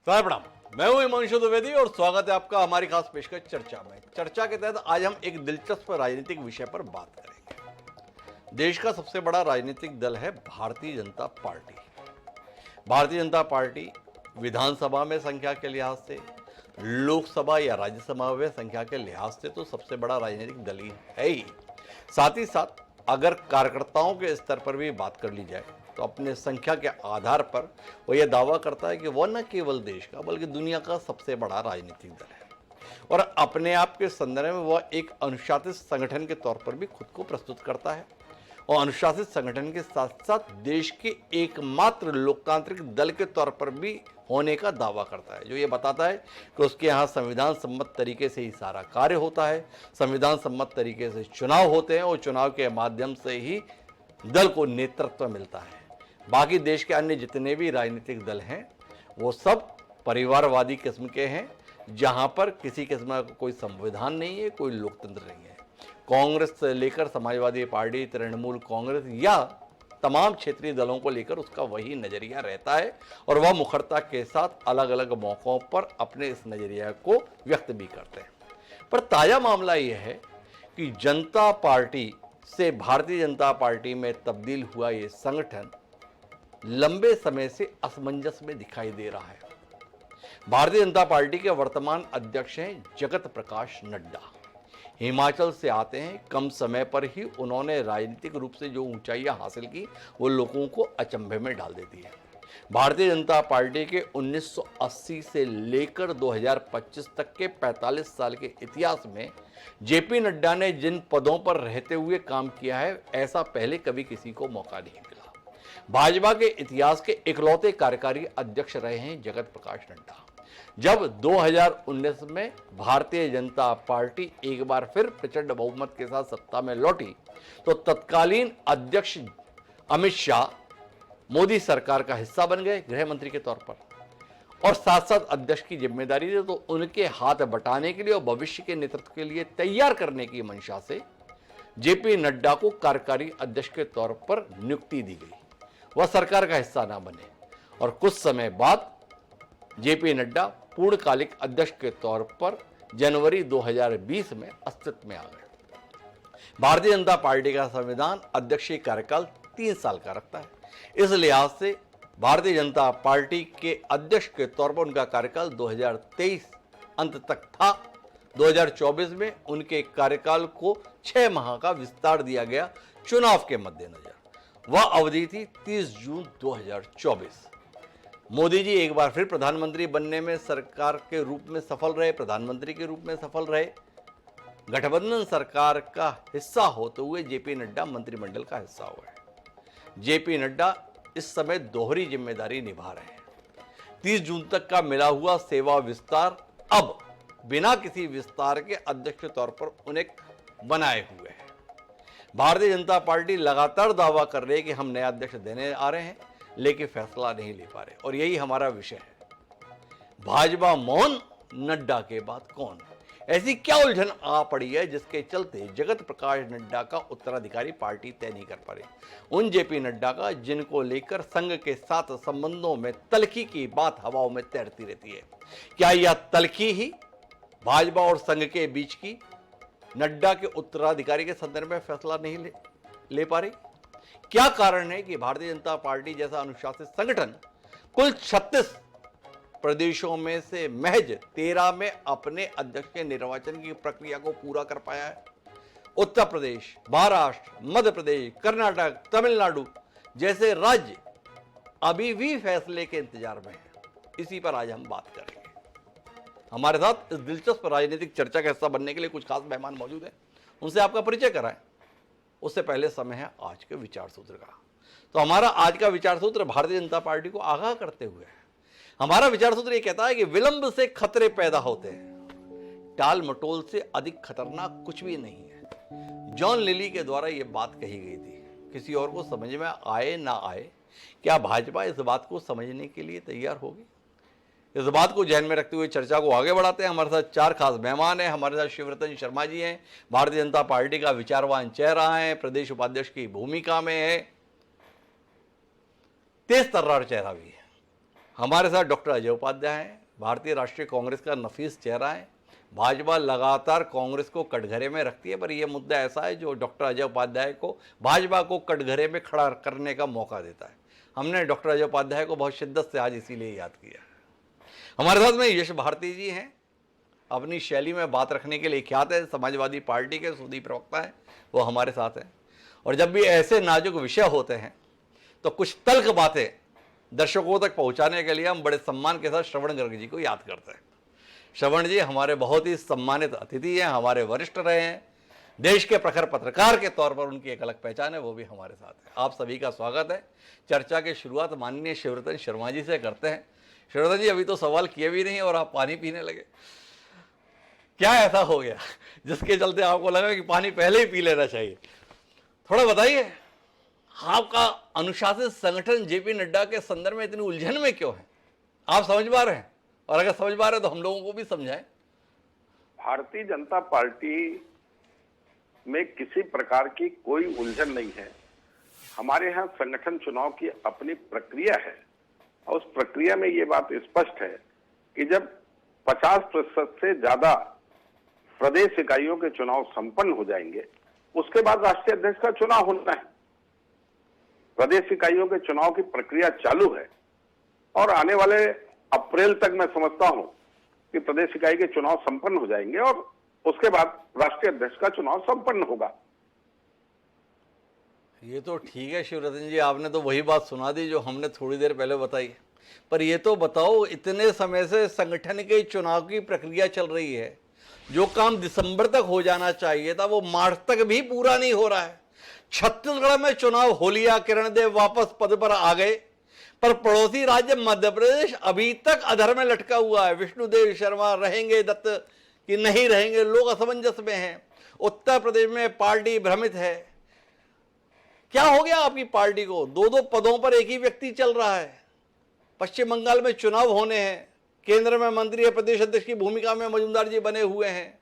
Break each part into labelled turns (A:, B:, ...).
A: साहब प्रणाम। मैं हूं हिमांशु द्विवेदी और स्वागत है आपका हमारी खास पेशकश चर्चा में। चर्चा के तहत आज हम एक दिलचस्प राजनीतिक विषय पर बात करेंगे। देश का सबसे बड़ा राजनीतिक दल है भारतीय जनता पार्टी। भारतीय जनता पार्टी विधानसभा में संख्या के लिहाज से, लोकसभा या राज्यसभा में संख्या के लिहाज से तो सबसे बड़ा राजनीतिक दल ही है ही। साथ ही साथ अगर कार्यकर्ताओं के स्तर पर भी बात कर ली जाए तो अपने संख्या के आधार पर वो ये दावा करता है कि वह न केवल देश का बल्कि दुनिया का सबसे बड़ा राजनीतिक दल है और अपने आप के संदर्भ में वह एक अनुशासित संगठन के तौर पर भी खुद को प्रस्तुत करता है और अनुशासित संगठन के साथ साथ देश के एकमात्र लोकतांत्रिक दल के तौर पर भी होने का दावा करता है, जो ये बताता है कि उसके यहाँ संविधान सम्मत तरीके से ही सारा कार्य होता है, संविधान सम्मत तरीके से चुनाव होते हैं और चुनाव के माध्यम से ही दल को नेतृत्व मिलता है। बाकी देश के अन्य जितने भी राजनीतिक दल हैं वो सब परिवारवादी किस्म के हैं, जहां पर किसी किस्म का कोई संविधान नहीं है, कोई लोकतंत्र नहीं है। कांग्रेस से लेकर समाजवादी पार्टी, तृणमूल कांग्रेस या तमाम क्षेत्रीय दलों को लेकर उसका वही नजरिया रहता है और वह मुखरता के साथ अलग अलग मौकों पर अपने इस नजरिया को व्यक्त भी करते हैं। पर ताजा मामला यह है कि जनता पार्टी से भारतीय जनता पार्टी में तब्दील हुआ ये संगठन लंबे समय से असमंजस में दिखाई दे रहा है। भारतीय जनता पार्टी के वर्तमान अध्यक्ष हैं जगत प्रकाश नड्डा। हिमाचल से आते हैं। कम समय पर ही उन्होंने राजनीतिक रूप से जो ऊंचाइयां हासिल की वो लोगों को अचंभे में डाल देती है। भारतीय जनता पार्टी के 1980 से लेकर 2025 तक के 45 साल के इतिहास में जेपी नड्डा ने जिन पदों पर रहते हुए काम किया है, ऐसा पहले कभी किसी को मौका नहीं मिला। भाजपा के इतिहास के इकलौते कार्यकारी अध्यक्ष रहे हैं जगत प्रकाश नड्डा। जब 2019 में भारतीय जनता पार्टी एक बार फिर प्रचंड बहुमत के साथ सत्ता में लौटी तो तत्कालीन अध्यक्ष अमित शाह मोदी सरकार का हिस्सा बन गए गृह मंत्री के तौर पर और साथ साथ अध्यक्ष की जिम्मेदारी दी। तो उनके हाथ बटाने के लिए और भविष्य के नेतृत्व के लिए तैयार करने की मंशा से जेपी नड्डा को कार्यकारी अध्यक्ष के तौर पर नियुक्ति दी गई। वह सरकार का हिस्सा ना बने और कुछ समय बाद जेपी नड्डा पूर्णकालिक अध्यक्ष के तौर पर जनवरी 2020 में अस्तित्व में आ गए। भारतीय जनता पार्टी का संविधान अध्यक्षीय कार्यकाल 3 साल का रखता है। इस लिहाज से भारतीय जनता पार्टी के अध्यक्ष के तौर पर उनका कार्यकाल 2023 अंत तक था। 2024 में उनके कार्यकाल को 6 माह का विस्तार दिया गया चुनाव के मद्देनजर। वह अवधि थी 30 जून 2024। मोदी जी एक बार फिर प्रधानमंत्री बनने में सरकार के रूप में सफल रहे, प्रधानमंत्री के रूप में सफल रहे। गठबंधन सरकार का हिस्सा होते हुए जेपी नड्डा मंत्रिमंडल का हिस्सा हुए। जेपी नड्डा इस समय दोहरी जिम्मेदारी निभा रहे हैं। 30 जून तक का मिला हुआ सेवा विस्तार अब बिना किसी विस्तार के अध्यक्ष के तौर पर उन्हें बनाए हुए है। भारतीय जनता पार्टी लगातार दावा कर रही है कि हम नया अध्यक्ष देने आ रहे हैं, लेकिन फैसला नहीं ले पा रहे और यही हमारा विषय है। भाजपा मौन, नड्डा के बाद कौन? ऐसी क्या उलझन आ पड़ी है जिसके चलते जगत प्रकाश नड्डा का उत्तराधिकारी पार्टी तय नहीं कर पा रही। उन जेपी नड्डा का जिनको लेकर संघ के साथ संबंधों में तल्खी की बात हवाओं में तैरती रहती है। क्या यह तल्खी ही भाजपा और संघ के बीच की नड्डा के उत्तराधिकारी के संदर्भ में फैसला नहीं ले पा रही? क्या कारण है कि भारतीय जनता पार्टी जैसा अनुशासित संगठन कुल 36 प्रदेशों में से महज 13 में अपने अध्यक्ष के निर्वाचन की प्रक्रिया को पूरा कर पाया है? उत्तर प्रदेश, महाराष्ट्र, मध्य प्रदेश, कर्नाटक, तमिलनाडु जैसे राज्य अभी भी फैसले के इंतजार में हैं। इसी पर आज हम बात करेंगे। हमारे साथ इस दिलचस्प राजनीतिक चर्चा का हिस्सा बनने के लिए कुछ खास मेहमान मौजूद हैं। उनसे आपका परिचय कराएं। उससे पहले समय है आज के विचार सूत्र का। तो हमारा आज का विचार सूत्र भारतीय जनता पार्टी को आगाह करते हुए है। हमारा विचार सूत्र ये कहता है कि विलंब से खतरे पैदा होते हैं, टाल मटोल से अधिक खतरनाक कुछ भी नहीं है। जॉन लिली के द्वारा यह बात कही गई थी। किसी और को समझ में आए ना आए, क्या भाजपा इस बात को समझने के लिए तैयार होगी? इस बात को ध्यान में रखते हुए चर्चा को आगे बढ़ाते हैं। हमारे साथ 4 खास मेहमान हैं। हमारे साथ शिवरतन शर्मा जी हैं, भारतीय जनता पार्टी का विचारवान चेहरा है, प्रदेश उपाध्यक्ष की भूमिका में है, तेज तर्रार चेहरा भी है। हमारे साथ डॉक्टर अजय उपाध्याय हैं, भारतीय राष्ट्रीय कांग्रेस का नफीस चेहरा है। भाजपा लगातार कांग्रेस को कटघरे में रखती है, पर यह मुद्दा ऐसा है जो डॉक्टर अजय उपाध्याय को भाजपा को कटघरे में खड़ा करने का मौका देता है। हमने डॉक्टर अजय उपाध्याय को बहुत शिद्दत से आज इसीलिए याद किया। हमारे साथ में यश भारती जी हैं, अपनी शैली में बात रखने के लिए ख्यात है, समाजवादी पार्टी के सूदी प्रवक्ता हैं, वो हमारे साथ हैं। और जब भी ऐसे नाजुक विषय होते हैं तो कुछ तल्ख बातें दर्शकों तक पहुंचाने के लिए हम बड़े सम्मान के साथ श्रवण गर्ग जी को याद करते हैं। श्रवण जी हमारे बहुत ही सम्मानित अतिथि हैं, हमारे वरिष्ठ रहे हैं, देश के प्रखर पत्रकार के तौर पर उनकी एक अलग पहचान है, वो भी हमारे साथ है। आप सभी का स्वागत है। चर्चा की शुरुआत माननीय शिवरतन शर्मा जी से करते हैं। शिवरतन जी, अभी तो सवाल किए भी नहीं और आप पानी पीने लगे, क्या ऐसा हो गया जिसके चलते आपको लगा कि पानी पहले ही पी लेना चाहिए? थोड़ा बताइए, आपका अनुशासित संगठन जेपी नड्डा के संदर्भ में इतनी उलझन में क्यों है? आप समझ पा रहे हैं? और अगर समझ पा रहे हैं तो हम लोगों को भी समझाएं।
B: भारतीय जनता पार्टी में किसी प्रकार की कोई उलझन नहीं है। हमारे यहाँ संगठन चुनाव की अपनी प्रक्रिया है और उस प्रक्रिया में ये बात स्पष्ट है कि जब 50% से ज्यादा प्रदेश इकाइयों के चुनाव संपन्न हो जाएंगे, उसके बाद राष्ट्रीय अध्यक्ष का चुनाव होना है। प्रदेश इकाइयों के चुनाव की प्रक्रिया चालू है और आने वाले अप्रैल तक मैं समझता हूं कि प्रदेश इकाई के चुनाव संपन्न हो जाएंगे और उसके बाद राष्ट्रीय अध्यक्ष का चुनाव संपन्न होगा।
A: ये तो ठीक है शिवरतन जी, आपने तो वही बात सुना दी जो हमने थोड़ी देर पहले बताई। पर ये तो बताओ, इतने समय से संगठन के चुनाव की प्रक्रिया चल रही है, जो काम दिसंबर तक हो जाना चाहिए था वो मार्च तक भी पूरा नहीं हो रहा है। छत्तीसगढ़ में चुनाव हो लिया, किरण देव वापस पद पर आ गए, पर पड़ोसी राज्य मध्य प्रदेश अभी तक अधर में लटका हुआ है। विष्णुदेव शर्मा रहेंगे दत्त कि नहीं रहेंगे, लोग असमंजस में हैं। उत्तर प्रदेश में पार्टी भ्रमित है। क्या हो गया आपकी पार्टी को? दो पदों पर एक ही व्यक्ति चल रहा है। पश्चिम बंगाल में चुनाव होने हैं, केंद्र में मंत्री या प्रदेश अध्यक्ष की भूमिका में मजूमदार जी बने हुए हैं।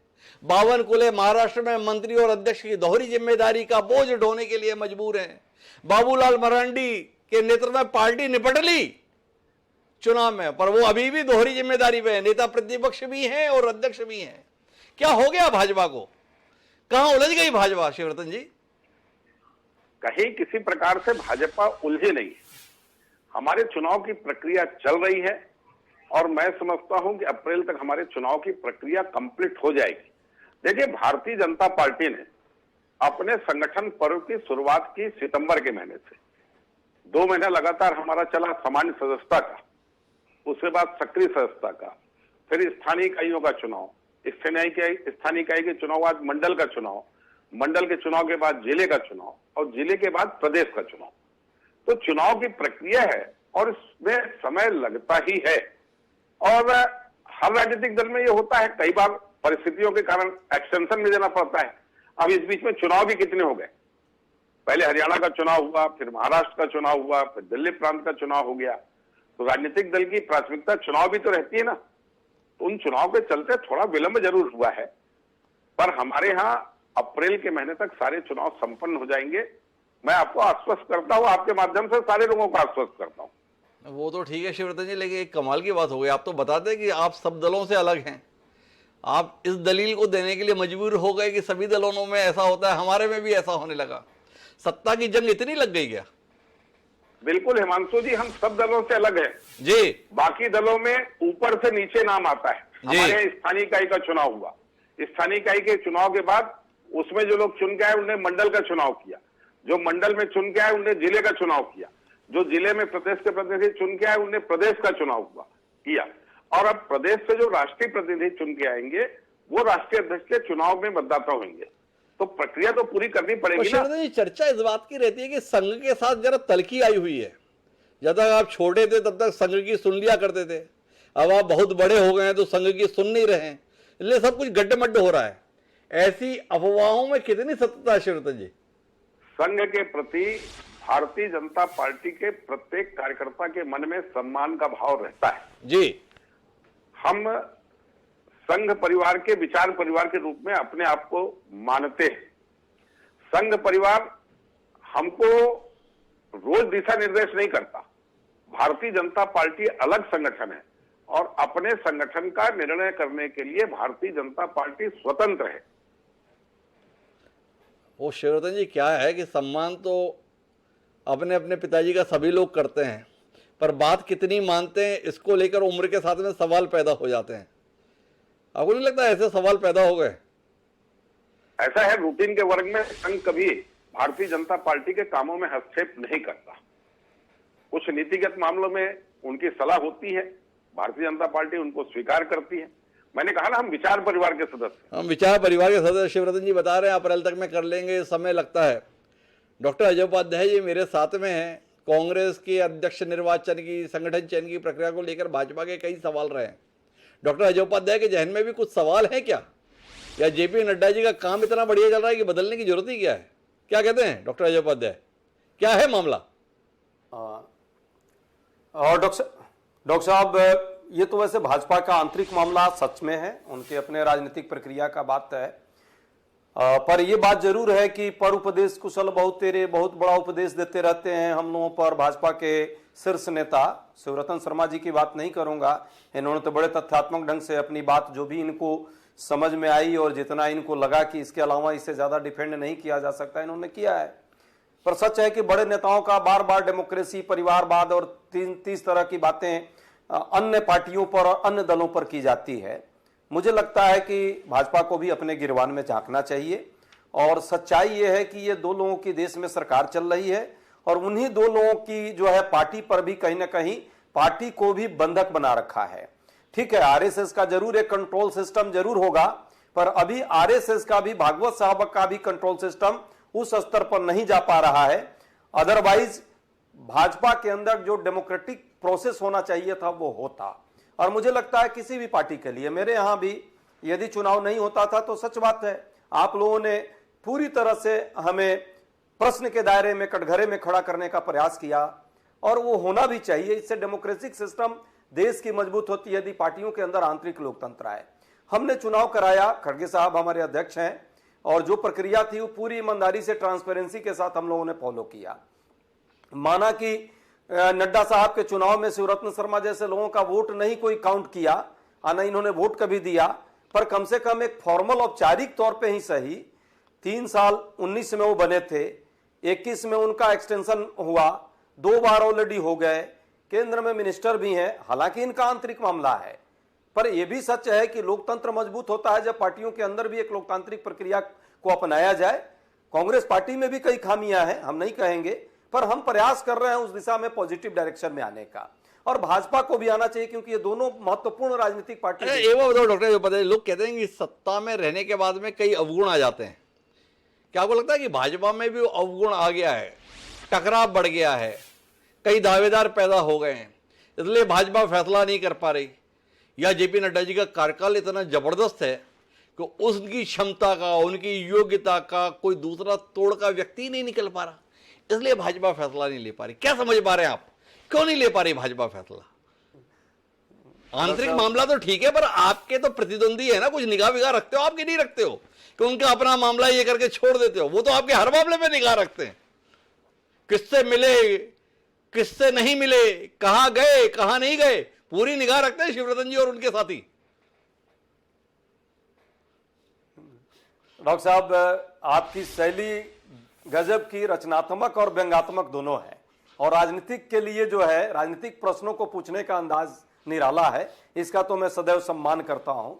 A: 52 कुले महाराष्ट्र में मंत्री और अध्यक्ष की दोहरी जिम्मेदारी का बोझ ढोने के लिए मजबूर हैं। बाबूलाल मरांडी के नेतृत्व में पार्टी निपट ली चुनाव में, पर वो अभी भी दोहरी जिम्मेदारी पे है। नेता प्रतिपक्ष भी हैं और अध्यक्ष भी हैं। क्या हो गया भाजपा को? कहां उलझ गई भाजपा शिवरतन जी?
B: कहीं किसी प्रकार से भाजपा उलझे नहीं है। हमारे चुनाव की प्रक्रिया चल रही है और मैं समझता हूं कि अप्रैल तक हमारे चुनाव की प्रक्रिया कंप्लीट हो जाएगी। देखिए, भारतीय जनता पार्टी ने अपने संगठन पर्व की शुरुआत की सितंबर के महीने से। 2 महीना लगातार हमारा चला सामान्य सदस्यता का, उसके बाद सक्रिय सदस्यता का, फिर स्थानीय इकाइयों का चुनाव, स्थानीय इकाई के चुनाव बाद मंडल का चुनाव, मंडल के चुनाव के बाद जिले का चुनाव और जिले के बाद प्रदेश का चुनाव। तो चुनाव की प्रक्रिया है और इसमें समय लगता ही है और हर राजनीतिक दल में ये होता है। कई बार परिस्थितियों के कारण एक्सटेंशन भी देना पड़ता है। अब इस बीच में चुनाव भी कितने हो गए। पहले हरियाणा का चुनाव हुआ, फिर महाराष्ट्र का चुनाव हुआ, फिर दिल्ली प्रांत का चुनाव हो गया। तो राजनीतिक दल की प्राथमिकता चुनाव भी तो रहती है ना। तो उन चुनाव के चलते थोड़ा विलंब जरूर हुआ है, पर हमारे यहाँ अप्रैल के महीने तक सारे चुनाव संपन्न हो जाएंगे। मैं आपको आश्वस्त करता हूँ, आपके माध्यम से सारे लोगों को आश्वस्त करता हूँ।
A: वो तो ठीक है शिवरतन जी, लेकिन एक कमाल की बात हो गई। आप तो बताते हैं कि आप सब दलों से अलग हैं। आप इस दलील को देने के लिए मजबूर हो गए कि सभी दलों में ऐसा होता है, हमारे में भी ऐसा होने लगा। सत्ता की जंग इतनी लग गई क्या?
B: बिल्कुल हिमांशु जी, हम सब दलों से अलग हैं
A: जी।
B: बाकी दलों में ऊपर से नीचे नाम आता है। हमारे स्थानीय इकाई का चुनाव हुआ, स्थानीय इकाई के चुनाव के बाद उसमें जो लोग चुन के आए उन्हें मंडल का चुनाव किया, जो मंडल में चुन के आए उन्हें जिले का चुनाव किया, जो जिले में प्रदेश के प्रतिनिधि चुन के आए उन्हें प्रदेश का चुनाव किया और अब प्रदेश से जो राष्ट्रीय प्रतिनिधि चुन के आएंगे वो राष्ट्रीय अध्यक्ष के चुनाव में मतदाता होंगे। तो प्रक्रिया तो पूरी करनी पड़ेगी ना।
A: चर्चा इस बात की रहती है कि संघ के साथ जरा तलखी आई हुई है। जब तक आप छोटे थे तब तक संघ की सुन लिया करते थे, अब आप बहुत बड़े हो गए हैं तो संघ की सुन नहीं रहे हैं, इसलिए सब कुछ गड्ढे हो रहा है। ऐसी अफवाहों में कितनी सत्यता है शिवरतन जी?
B: संघ के प्रति भारतीय जनता पार्टी के प्रत्येक कार्यकर्ता के मन में सम्मान का भाव रहता है
A: जी।
B: हम संघ परिवार के विचार परिवार के रूप में अपने आप को मानते हैं। संघ परिवार हमको रोज दिशा निर्देश नहीं करता, भारतीय जनता पार्टी अलग संगठन है और अपने संगठन का निर्णय करने के लिए भारतीय जनता पार्टी स्वतंत्र है।
A: वो शिवरतन जी क्या है कि सम्मान तो अपने अपने पिताजी का सभी लोग करते हैं, पर बात कितनी मानते हैं इसको लेकर उम्र के साथ में सवाल पैदा हो जाते हैं। आपको नहीं लगता ऐसे सवाल पैदा हो गए?
B: ऐसा है, रूटीन के वर्ग में संघ कभी भारतीय जनता पार्टी के कामों में हस्तक्षेप नहीं करता। कुछ नीतिगत मामलों में उनकी सलाह होती है, भारतीय जनता पार्टी उनको स्वीकार करती है। मैंने कहा ना, हम विचार परिवार के सदस्य।
A: हम विचार परिवार के सदस्य। शिवरतन जी बता रहे हैं अप्रैल तक में कर लेंगे, समय लगता है। डॉक्टर अजय उपाध्याय जी मेरे साथ में हैं। कांग्रेस के अध्यक्ष निर्वाचन की, संगठन चयन की प्रक्रिया को लेकर भाजपा के कई सवाल रहे हैं। डॉक्टर अजय उपाध्याय के जहन में भी कुछ सवाल हैं क्या, या जेपी नड्डा जी का काम इतना बढ़िया चल रहा है कि बदलने की जरूरत ही क्या है? क्या कहते हैं डॉक्टर अजय उपाध्याय, क्या है मामला?
C: और डॉक्टर साहब, ये तो वैसे भाजपा का आंतरिक मामला सच में है, उनके अपने राजनीतिक प्रक्रिया का बात है। पर यह बात जरूर है कि पर उपदेश कुशल बहुत तेरे, बहुत बड़ा उपदेश देते रहते हैं हम लोगों पर भाजपा के शीर्ष नेता। शिवरतन शर्मा जी की बात नहीं करूंगा, इन्होंने तो बड़े तथ्यात्मक ढंग से अपनी बात जो भी इनको समझ में आई और जितना इनको लगा कि इसके अलावा इससे ज्यादा डिफेंड नहीं किया जा सकता, इन्होंने किया है। पर सच है कि बड़े नेताओं का बार बार डेमोक्रेसी, परिवारवाद और 30 तरह की बातें अन्य पार्टियों पर और अन्य दलों पर की जाती है। मुझे लगता है कि भाजपा को भी अपने गिरबान में झांकना चाहिए। और सच्चाई यह है कि ये दो लोगों की देश में सरकार चल रही है और उन्हीं दो लोगों की जो है पार्टी पर भी कहीं ना कहीं पार्टी को भी बंधक बना रखा है। ठीक है, आरएसएस का जरूर एक कंट्रोल सिस्टम जरूर होगा, पर अभी आरएसएस का भी, भागवत साहब का भी कंट्रोल सिस्टम उस स्तर पर नहीं जा पा रहा है। अदरवाइज भाजपा के अंदर जो डेमोक्रेटिक प्रोसेस होना चाहिए था वो होता। और मुझे लगता है किसी भी पार्टी के लिए, मेरे यहां भी यदि चुनाव नहीं होता था तो सच बात है आप लोगों ने पूरी तरह से हमें प्रश्न के दायरे में, कटघरे में खड़ा करने का प्रयास किया और वो होना भी चाहिए। इससे डेमोक्रेटिक सिस्टम देश की मजबूत होती है यदि पार्टियों के अंदर आंतरिक लोकतंत्र आए। हमने चुनाव कराया, खड़गे साहब हमारे अध्यक्ष हैं, और जो प्रक्रिया थी वो पूरी ईमानदारी से, ट्रांसपेरेंसी के साथ हम लोगों ने फॉलो किया। माना कि नड्डा साहब के चुनाव में शिवरत्न शर्मा जैसे लोगों का वोट नहीं कोई काउंट किया, ना इन्होंने वोट कभी दिया, पर कम से कम एक फॉर्मल, औपचारिक तौर पे ही सही 3 साल 19 में वो बने थे, 21 में उनका एक्सटेंशन हुआ, 2 बार ऑलरेडी हो गए, केंद्र में मिनिस्टर भी हैं। हालांकि इनका आंतरिक मामला है, पर यह भी सच है कि लोकतंत्र मजबूत होता है जब पार्टियों के अंदर भी एक लोकतांत्रिक प्रक्रिया को अपनाया जाए। कांग्रेस पार्टी में भी कई खामियां हैं, हम नहीं कहेंगे, पर हम प्रयास कर रहे हैं उस दिशा में पॉजिटिव डायरेक्शन में आने का, और भाजपा को भी आना चाहिए क्योंकि ये दोनों महत्वपूर्ण राजनीतिक पार्टी हैं।
A: ये बताओ डॉक्टर, जो पता है लोग कहते हैं कि सत्ता में रहने के बाद में कई अवगुण आ जाते हैं। क्या आपको लगता है कि भाजपा में भी अवगुण आ गया है, टकराव बढ़ गया है, कई दावेदार पैदा हो गए हैं, इसलिए भाजपा फैसला नहीं कर पा रही, या जेपी नड्डा जी का कार्यकाल इतना जबरदस्त है कि उसकी क्षमता का, उनकी योग्यता का कोई दूसरा तोड़ का व्यक्ति नहीं निकल पा रहा, इसलिए भाजपा फैसला नहीं ले पा रही? क्या समझ पा रहे हैं आप, क्यों नहीं ले पा रही भाजपा फैसला? आंतरिक मामला तो ठीक है, पर आपके तो प्रतिद्वंदी है ना, कुछ निगाह विगाह रखते हो आपकी? नहीं रखते हो कि उनका अपना मामला ये करके छोड़ देते हो? वो तो आपके हर मामले में निगाह रखते हैं, किससे मिले, किससे नहीं मिले, कहां गए, कहां नहीं गए, पूरी निगाह रखते हैं शिवरतन जी और उनके साथी।
C: डॉक्टर साहब, आपकी शैली गजब की, रचनात्मक और व्यंग्यात्मक दोनों है, और राजनीतिक के लिए जो है राजनीतिक प्रश्नों को पूछने का अंदाज निराला है, इसका तो मैं सदैव सम्मान करता हूं।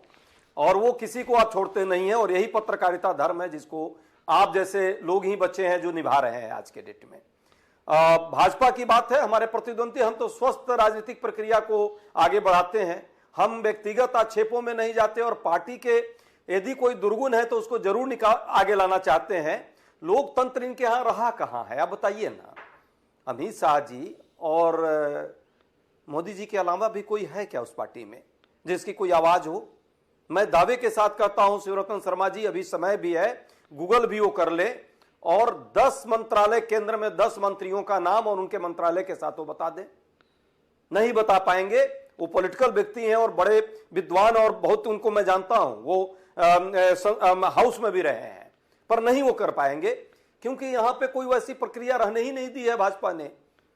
C: और वो किसी को आप छोड़ते नहीं है, और यही पत्रकारिता धर्म है जिसको आप जैसे लोग ही बच्चे हैं जो निभा रहे हैं आज के डेट में। भाजपा की बात है, हमारे प्रतिद्वंदी, हम तो स्वस्थ राजनीतिक प्रक्रिया को आगे बढ़ाते हैं, हम व्यक्तिगत आक्षेपों में नहीं जाते, और पार्टी के यदि कोई दुर्गुण है तो उसको जरूर आगे लाना चाहते हैं। लोकतंत्र इनके यहां रहा कहां है, आप बताइए ना। अमित शाह जी और मोदी जी के अलावा भी कोई है क्या उस पार्टी में जिसकी कोई आवाज हो? मैं दावे के साथ कहता हूं शिवरतन शर्मा जी, अभी समय भी है, गूगल भी वो कर ले, और 10 मंत्रालय, केंद्र में 10 मंत्रियों का नाम और उनके मंत्रालय के साथ वो बता दें। नहीं बता पाएंगे, वो पॉलिटिकल व्यक्ति हैं और बड़े विद्वान, और बहुत उनको मैं जानता हूं, वो हाउस में भी रहे हैं, पर नहीं वो कर पाएंगे क्योंकि यहां पे कोई वैसी प्रक्रिया रहने ही नहीं दी है भाजपा ने।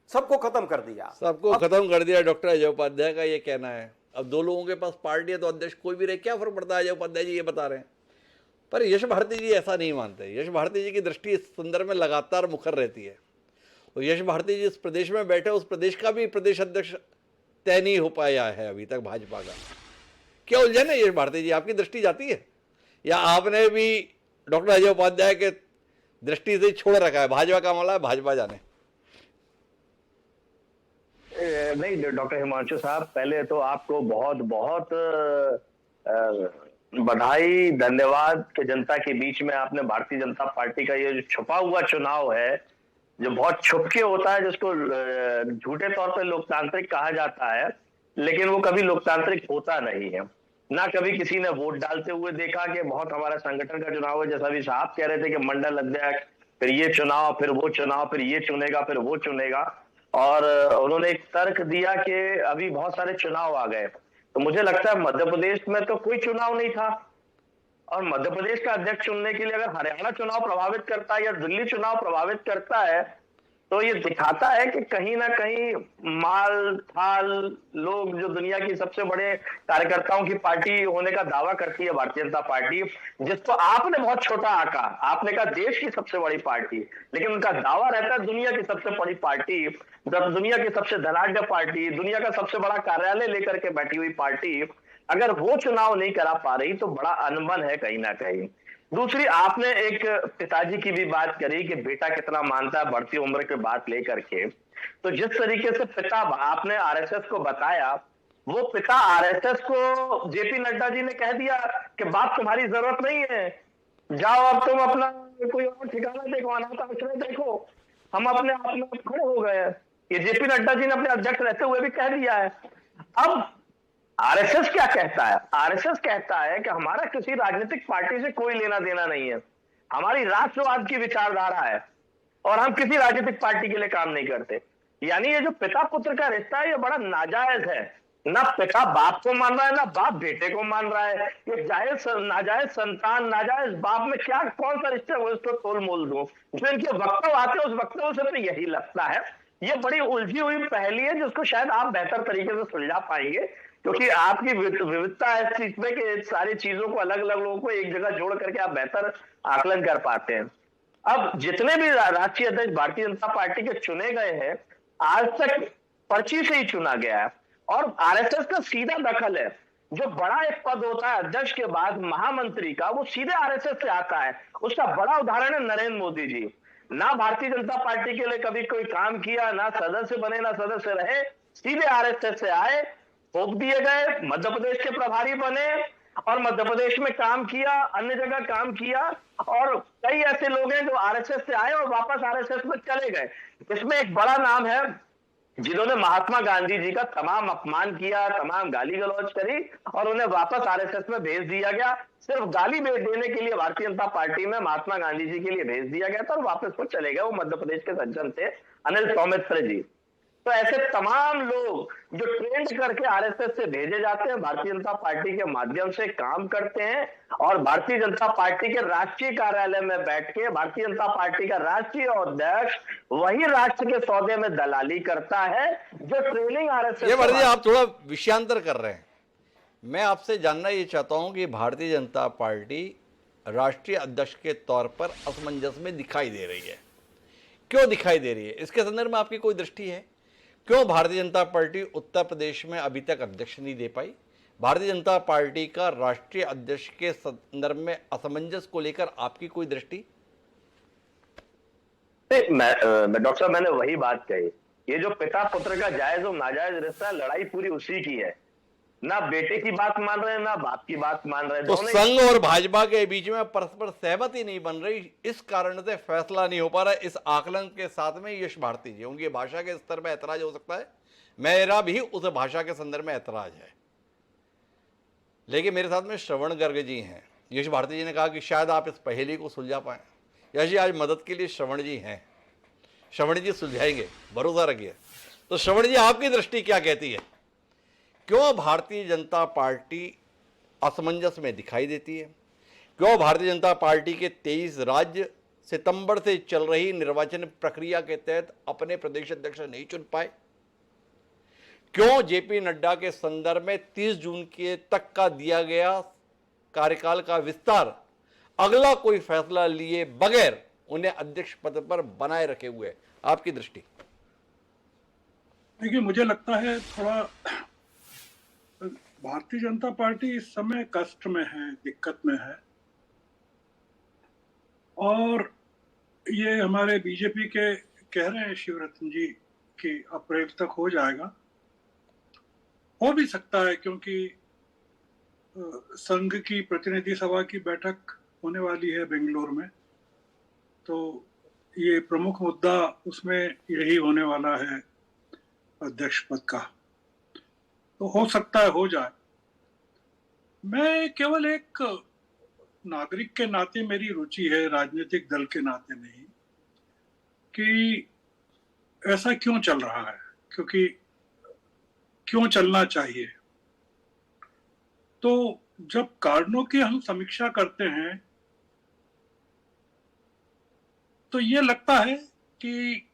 C: सबको खत्म कर दिया।
A: सबको खत्म कर दिया, डॉक्टर अजय उपाध्याय का ये कहना है। अब दो लोगों के पास पार्टी है तो अध्यक्ष कोई भी रहे, क्या फर्क पड़ता है, अजय उपाध्याय जी ये बता रहे हैं। पर यश भारती जी ऐसा नहीं मानते। यश भारती जी की दृष्टि इस संदर्भ में लगातार मुखर रहती है। और यश भारती जी इस प्रदेश में बैठे, उस प्रदेश का भी प्रदेश अध्यक्ष तय नहीं हो पाया है अभी तक भाजपा का। क्या उलझन है यश भारती जी, आपकी दृष्टि जाती है या आपने भी डॉक्टर अजय उपाध्याय के दृष्टि से छोड़ रखा है, भाजपा का मामला है, भाजपा जाने?
D: नहीं डॉक्टर हिमांशु साहब, पहले तो आपको बहुत बहुत बधाई, धन्यवाद कि जनता के बीच में आपने भारतीय जनता पार्टी का ये जो छुपा हुआ चुनाव है, जो बहुत छुपके होता है, जिसको झूठे तौर पे लोकतांत्रिक कहा जाता है, लेकिन वो कभी लोकतांत्रिक होता नहीं है। ना कभी किसी ने वोट डालते हुए देखा कि बहुत हमारा संगठन का चुनाव है, जैसा भी साहब कह रहे थे कि मंडल अध्यक्ष, फिर ये चुनाव, फिर वो चुनाव, फिर ये चुनेगा, फिर वो चुनेगा। और उन्होंने एक तर्क दिया कि अभी बहुत सारे चुनाव आ गए। तो मुझे लगता है मध्य प्रदेश में तो कोई चुनाव नहीं था, और मध्य प्रदेश का अध्यक्ष चुनने के लिए अगर हरियाणा चुनाव प्रभावित करता है या दिल्ली चुनाव प्रभावित करता है, तो ये दिखाता है कि कहीं ना कहीं माल थाल लोग, जो दुनिया की सबसे बड़े कार्यकर्ताओं की पार्टी होने का दावा करती है भारतीय जनता पार्टी, जिसको आपने बहुत छोटा आका, आपने कहा देश की सबसे बड़ी पार्टी, लेकिन उनका दावा रहता है दुनिया की सबसे बड़ी पार्टी, दुनिया की सबसे धनाढ्य पार्टी, दुनिया का सबसे बड़ा कार्यालय लेकर के बैठी हुई पार्टी, अगर वो चुनाव नहीं करा पा रही तो बड़ा अनबन है कहीं ना कहीं। दूसरी, आपने एक पिताजी की भी बात करी कि बेटा कितना मानता है बढ़ती उम्र की बात लेकर के। तो जिस तरीके से पिता आपने आरएसएस को बताया, वो पिता आरएसएस को जेपी नड्डा जी ने कह दिया कि बाप तुम्हारी जरूरत नहीं है, जाओ अब तुम अपना कोई और ठिकाना देखो, अनाथ आश्रय देखो, हम अपने आप में खड़े हो गए। ये जेपी नड्डा जी ने अपने अध्यक्ष रहते हुए भी कह दिया है। अब आरएसएस क्या कहता है? आरएसएस कहता है कि हमारा किसी राजनीतिक पार्टी से कोई लेना देना नहीं है, हमारी राष्ट्रवाद की विचारधारा है और हम किसी राजनीतिक पार्टी के लिए काम नहीं करते। यानी ये जो पिता पुत्र का रिश्ता है, ये बड़ा नाजायज है। ना पिता बाप को मान रहा है, ना बाप बेटे को मान रहा है। ये जायज नाजायज संतान, नाजायज बाप में क्या कौन सा रिश्ता है, वो इसको तोल मोल दो। जो इनके वक्तव्य आते हैं उस वक्तव्य से तो यही लगता है। ये बड़ी उलझी हुई पहेली है, जिसको शायद आप बेहतर तरीके से सुलझा पाएंगे, क्योंकि आपकी विविधता है इस चीज में कि सारी चीजों को, अलग अलग लोगों को एक जगह जोड़ करके आप बेहतर आकलन कर पाते हैं। अब जितने भी राष्ट्रीय अध्यक्ष भारतीय जनता पार्टी के चुने गए हैं, आज तक पर्ची से ही चुना गया है और आरएसएस का सीधा दखल है। जो बड़ा एक पद होता है अध्यक्ष के बाद महामंत्री का, वो सीधे आरएसएस से आता है। उसका बड़ा उदाहरण है नरेंद्र मोदी जी। ना भारतीय जनता पार्टी के लिए कभी कोई काम किया, ना सदस्य बने, ना सदस्य रहे, सीधे आरएसएस से आए, थोप दिए गए, मध्य प्रदेश के प्रभारी बने और मध्य प्रदेश में काम किया, अन्य जगह काम किया। और कई ऐसे लोग हैं जो आरएसएस से आए और वापस आरएसएस में चले गए। इसमें एक बड़ा नाम है जिन्होंने महात्मा गांधी जी का तमाम अपमान किया, तमाम गाली गलौज करी और उन्हें वापस आरएसएस में भेज दिया गया। सिर्फ गाली देने के लिए भारतीय जनता पार्टी में महात्मा गांधी जी के लिए भेज दिया गया था और वापस वो चले गए। वो मध्य प्रदेश के सज्जन थे, अनिल सौमित्र जी। तो ऐसे तमाम लोग जो ट्रेंड करके आरएसएस से भेजे जाते हैं, भारतीय जनता पार्टी के माध्यम से काम करते हैं और भारतीय जनता पार्टी के राष्ट्रीय कार्यालय में बैठ के भारतीय जनता पार्टी का राष्ट्रीय अध्यक्ष वही राष्ट्र के सौदे में दलाली करता है, जो ट्रेनिंग आरएसएस।
A: ये भारतीय, आप थोड़ा विषयांतर कर रहे हैं। मैं आपसे जानना ये चाहता हूं कि भारतीय जनता पार्टी राष्ट्रीय अध्यक्ष के तौर पर असमंजस में दिखाई दे रही है, क्यों दिखाई दे रही है? इसके संदर्भ में आपकी कोई दृष्टि है? क्यों भारतीय जनता पार्टी उत्तर प्रदेश में अभी तक अध्यक्ष नहीं दे पाई? भारतीय जनता पार्टी का राष्ट्रीय अध्यक्ष के संदर्भ में असमंजस को लेकर आपकी कोई दृष्टि?
D: मैं डॉक्टर साहब, मैंने वही बात कही, ये जो पिता पुत्र का जायज और नाजायज रिश्ता, लड़ाई पूरी उसी की है। ना बेटे की बात मान रहे हैं, ना बाप की बात मान रहे हैं।
A: तो संघ और भाजपा के बीच में परस्पर सहमति नहीं बन रही, इस कारण से फैसला नहीं हो पा रहा है। इस आकलन के साथ में यश भारती जी, उनकी भाषा के स्तर पर ऐतराज हो सकता है, मेरा भी उस भाषा के संदर्भ में ऐतराज है, लेकिन मेरे साथ में श्रवण गर्ग जी हैं। यश भारती जी ने कहा कि शायद आप इस पहेली को सुलझा पाए। यश जी, आज मदद के लिए श्रवण जी हैं, श्रवण जी सुलझाएंगे, भरोसा रखिए। तो श्रवण जी, आपकी दृष्टि क्या कहती है? क्यों भारतीय जनता पार्टी असमंजस में दिखाई देती है? क्यों भारतीय जनता पार्टी के 23 राज्य सितंबर से चल रही निर्वाचन प्रक्रिया के तहत अपने प्रदेश अध्यक्ष नहीं चुन पाए? क्यों जेपी नड्डा के संदर्भ में 30 जून के तक का दिया गया कार्यकाल का विस्तार अगला कोई फैसला लिए बगैर उन्हें अध्यक्ष पद पर बनाए रखे हुए? आपकी दृष्टि?
E: देखिए, मुझे लगता है थोड़ा भारतीय जनता पार्टी इस समय कष्ट में है, दिक्कत में है, और ये हमारे बीजेपी के कह रहे हैं शिवरतन जी कि अप्रैल तक हो जाएगा। हो भी सकता है, क्योंकि संघ की प्रतिनिधि सभा की बैठक होने वाली है बेंगलोर में, तो ये प्रमुख मुद्दा उसमें यही होने वाला है, अध्यक्ष पद का। तो हो सकता है हो जाए। मैं केवल एक नागरिक के नाते मेरी रुचि है, राजनीतिक दल के नाते नहीं, कि ऐसा क्यों चल रहा है, क्योंकि क्यों चलना चाहिए। तो जब कारणों की हम समीक्षा करते हैं तो ये लगता है कि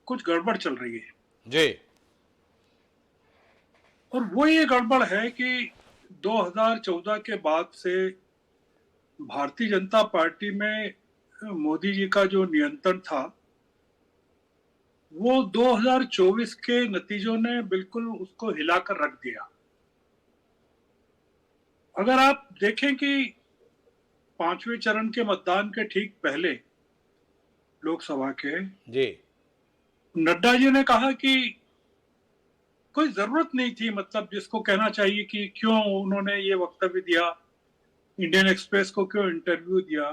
E: कुछ गड़बड़ चल रही है
A: जी।
E: और वो ये गड़बड़ है कि 2014 के बाद से भारतीय जनता पार्टी में मोदी जी का जो नियंत्रण था, वो 2024 के नतीजों ने बिल्कुल उसको हिलाकर रख दिया। अगर आप देखें कि 5वें चरण के मतदान के ठीक पहले लोकसभा के
A: जी।
E: नड्डा जी ने कहा कि कोई जरूरत नहीं थी, मतलब जिसको कहना चाहिए कि क्यों उन्होंने ये वक्तव्य दिया, इंडियन एक्सप्रेस को क्यों इंटरव्यू दिया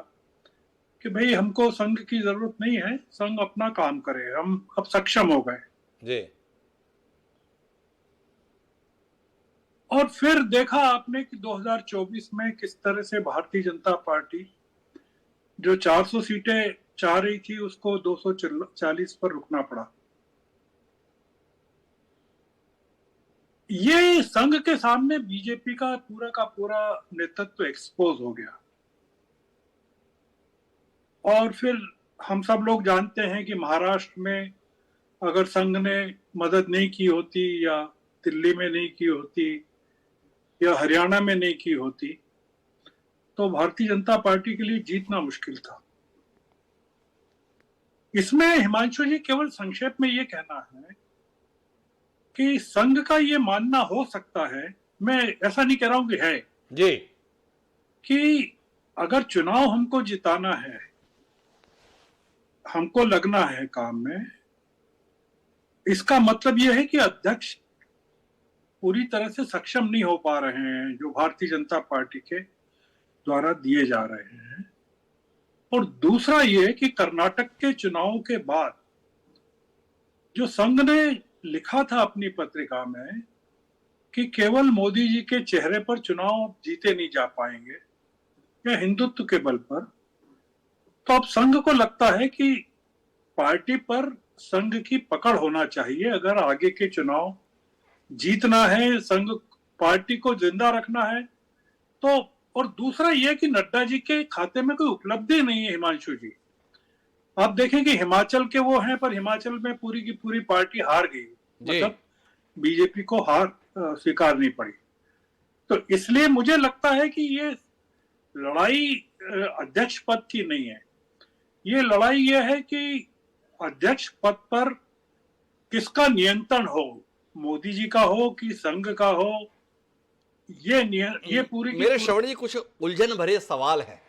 E: कि भाई हमको संघ की जरूरत नहीं है, संघ अपना काम करे, हम अब सक्षम हो गए।
A: जी।
E: और फिर देखा आपने कि 2024 में किस तरह से भारतीय जनता पार्टी जो 400 सीटें चाह रही थी उसको 240 पर रुकना पड़ा। ये संघ के सामने बीजेपी का पूरा नेतृत्व एक्सपोज हो गया। और फिर हम सब लोग जानते हैं कि महाराष्ट्र में अगर संघ ने मदद नहीं की होती, या दिल्ली में नहीं की होती, या हरियाणा में नहीं की होती, तो भारतीय जनता पार्टी के लिए जीतना मुश्किल था। इसमें हिमांशु जी केवल संक्षेप में ये कहना है कि संघ का ये मानना हो सकता है, मैं ऐसा नहीं कह रहा हूं कि है
A: जी,
E: कि अगर चुनाव हमको जिताना है, हमको लगना है काम में, इसका मतलब यह है कि अध्यक्ष पूरी तरह से सक्षम नहीं हो पा रहे हैं जो भारतीय जनता पार्टी के द्वारा दिए जा रहे हैं। और दूसरा ये कि कर्नाटक के चुनाव के बाद जो संघ ने लिखा था अपनी पत्रिका में कि केवल मोदी जी के चेहरे पर चुनाव जीते नहीं जा पाएंगे या हिंदुत्व के बल पर, तो अब संघ को लगता है कि पार्टी पर संघ की पकड़ होना चाहिए। अगर आगे के चुनाव जीतना है, संघ पार्टी को जिंदा रखना है तो। और दूसरा यह कि नड्डा जी के खाते में कोई उपलब्धि नहीं है हिमांशु जी। आप देखें कि हिमाचल के वो हैं, पर हिमाचल में पूरी की पूरी पार्टी हार गई, मतलब बीजेपी को हार स्वीकारनी पड़ी। तो इसलिए मुझे लगता है कि ये लड़ाई अध्यक्ष पद की नहीं है, ये लड़ाई ये है कि अध्यक्ष पद पर किसका नियंत्रण हो, मोदी जी का हो कि संघ का हो। ये पूरी की
A: मेरे श्रवण जी कुछ उलझन भरे सवाल है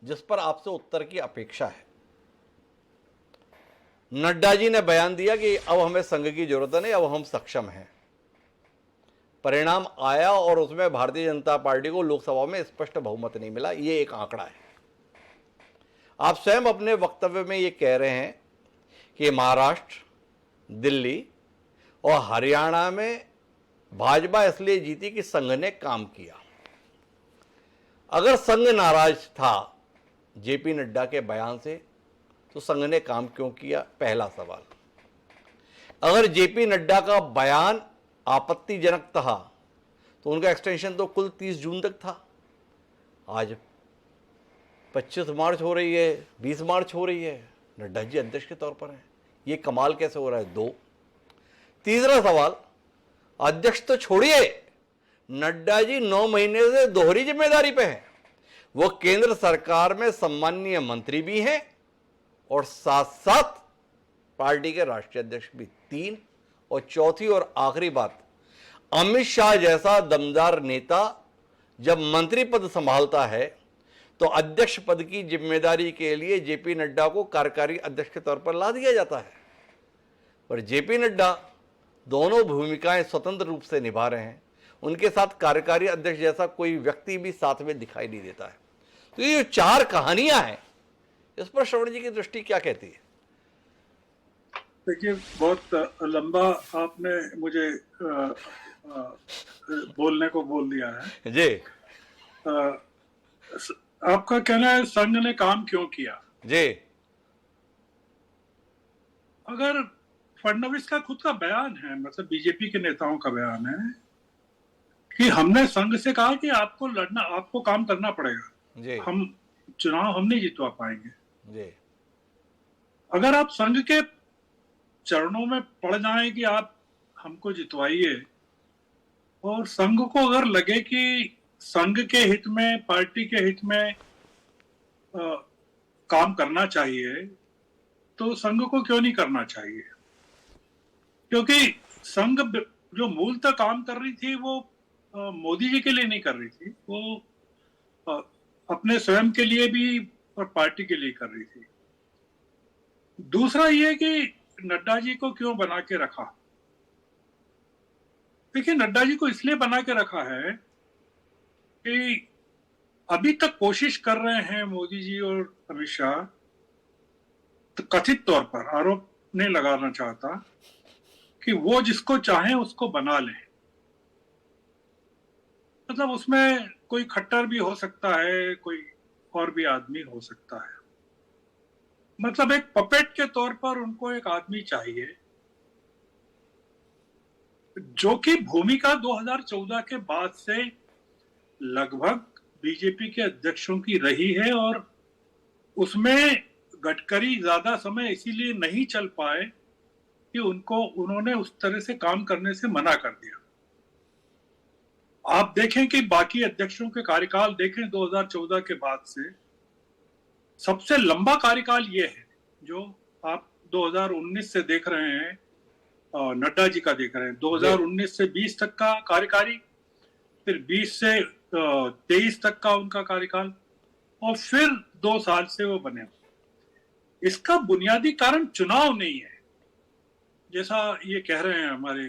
A: जिस पर आपसे उत्तर की अपेक्षा है। नड्डा जी ने बयान दिया कि अब हमें संघ की जरूरत नहीं, अब हम सक्षम हैं। परिणाम आया और उसमें भारतीय जनता पार्टी को लोकसभा में स्पष्ट बहुमत नहीं मिला, ये एक आंकड़ा है। आप स्वयं अपने वक्तव्य में ये कह रहे हैं कि महाराष्ट्र, दिल्ली और हरियाणा में भाजपा इसलिए जीती कि संघ ने काम किया। अगर संघ नाराज था जेपी नड्डा के बयान से तो संघ ने काम क्यों किया, पहला सवाल। अगर जेपी नड्डा का बयान आपत्तिजनक था तो उनका एक्सटेंशन तो कुल 30 जून तक था। आज 25 मार्च हो रही है, 20 मार्च हो रही है, नड्डा जी अध्यक्ष के तौर पर हैं। ये कमाल कैसे हो रहा है? 2। तीसरा सवाल, अध्यक्ष तो छोड़िए, नड्डा जी 9 महीने से दोहरी जिम्मेदारी पे हैं। वो केंद्र सरकार में सम्माननीय मंत्री भी हैं और साथ साथ पार्टी के राष्ट्रीय अध्यक्ष भी। 3 और चौथी और आखिरी बात, अमित शाह जैसा दमदार नेता जब मंत्री पद संभालता है तो अध्यक्ष पद की जिम्मेदारी के लिए जेपी नड्डा को कार्यकारी अध्यक्ष के तौर पर ला दिया जाता है। पर जेपी नड्डा दोनों भूमिकाएं स्वतंत्र रूप से निभा रहे हैं। उनके साथ कार्यकारी अध्यक्ष जैसा कोई व्यक्ति भी साथ में दिखाई नहीं देता है। तो ये जो 4 कहानियां हैं, इस पर श्रवण जी की दृष्टि क्या कहती है?
E: देखिए, बहुत लंबा आपने मुझे बोलने को बोल दिया है
A: जी।
E: आपका कहना है संघ ने काम क्यों किया?
A: जी।
E: अगर फडणवीस का खुद का बयान है, मतलब बीजेपी के नेताओं का बयान है कि हमने संघ से कहा कि आपको लड़ना, आपको काम करना पड़ेगा
A: जी।
E: हम चुनाव हम नहीं जितवा पाएंगे।
A: जी।
E: अगर आप संघ के चरणों में पड़ जाएं कि आप हमको जितवाइए, और संघ को अगर लगे कि संघ के हित में, पार्टी के हित में काम करना चाहिए, तो संघ को क्यों नहीं करना चाहिए? क्योंकि संघ जो मूलतः काम कर रही थी वो मोदी जी के लिए नहीं कर रही थी, वो अपने स्वयं के लिए भी और पार्टी के लिए कर रही थी। दूसरा ये कि नड्डा जी को क्यों बना के रखा? देखिए, नड्डा जी को इसलिए बना के रखा है कि अभी तक कोशिश कर रहे हैं मोदी जी और अमित शाह, तो कथित तौर पर आरोप नहीं लगाना चाहता कि वो जिसको चाहे उसको बना ले। मतलब उसमें कोई खट्टर भी हो सकता है, कोई और भी आदमी हो सकता है। मतलब एक पपेट के तौर पर उनको एक आदमी चाहिए जो कि भूमिका 2014 के बाद से लगभग बीजेपी के अध्यक्षों की रही है, और उसमें गडकरी ज्यादा समय इसीलिए नहीं चल पाए कि उन्होंने उस तरह से काम करने से मना कर दिया। आप देखें कि बाकी अध्यक्षों के कार्यकाल देखें 2014 के बाद से, सबसे लंबा कार्यकाल ये है जो आप 2019 से देख रहे हैं, नड्डा जी का देख रहे हैं। 2019 से 20 तक का कार्यकारी, फिर 20 से 23 तक का उनका कार्यकाल, और फिर 2 साल से वो बने। इसका बुनियादी कारण चुनाव नहीं है जैसा ये कह रहे हैं हमारे।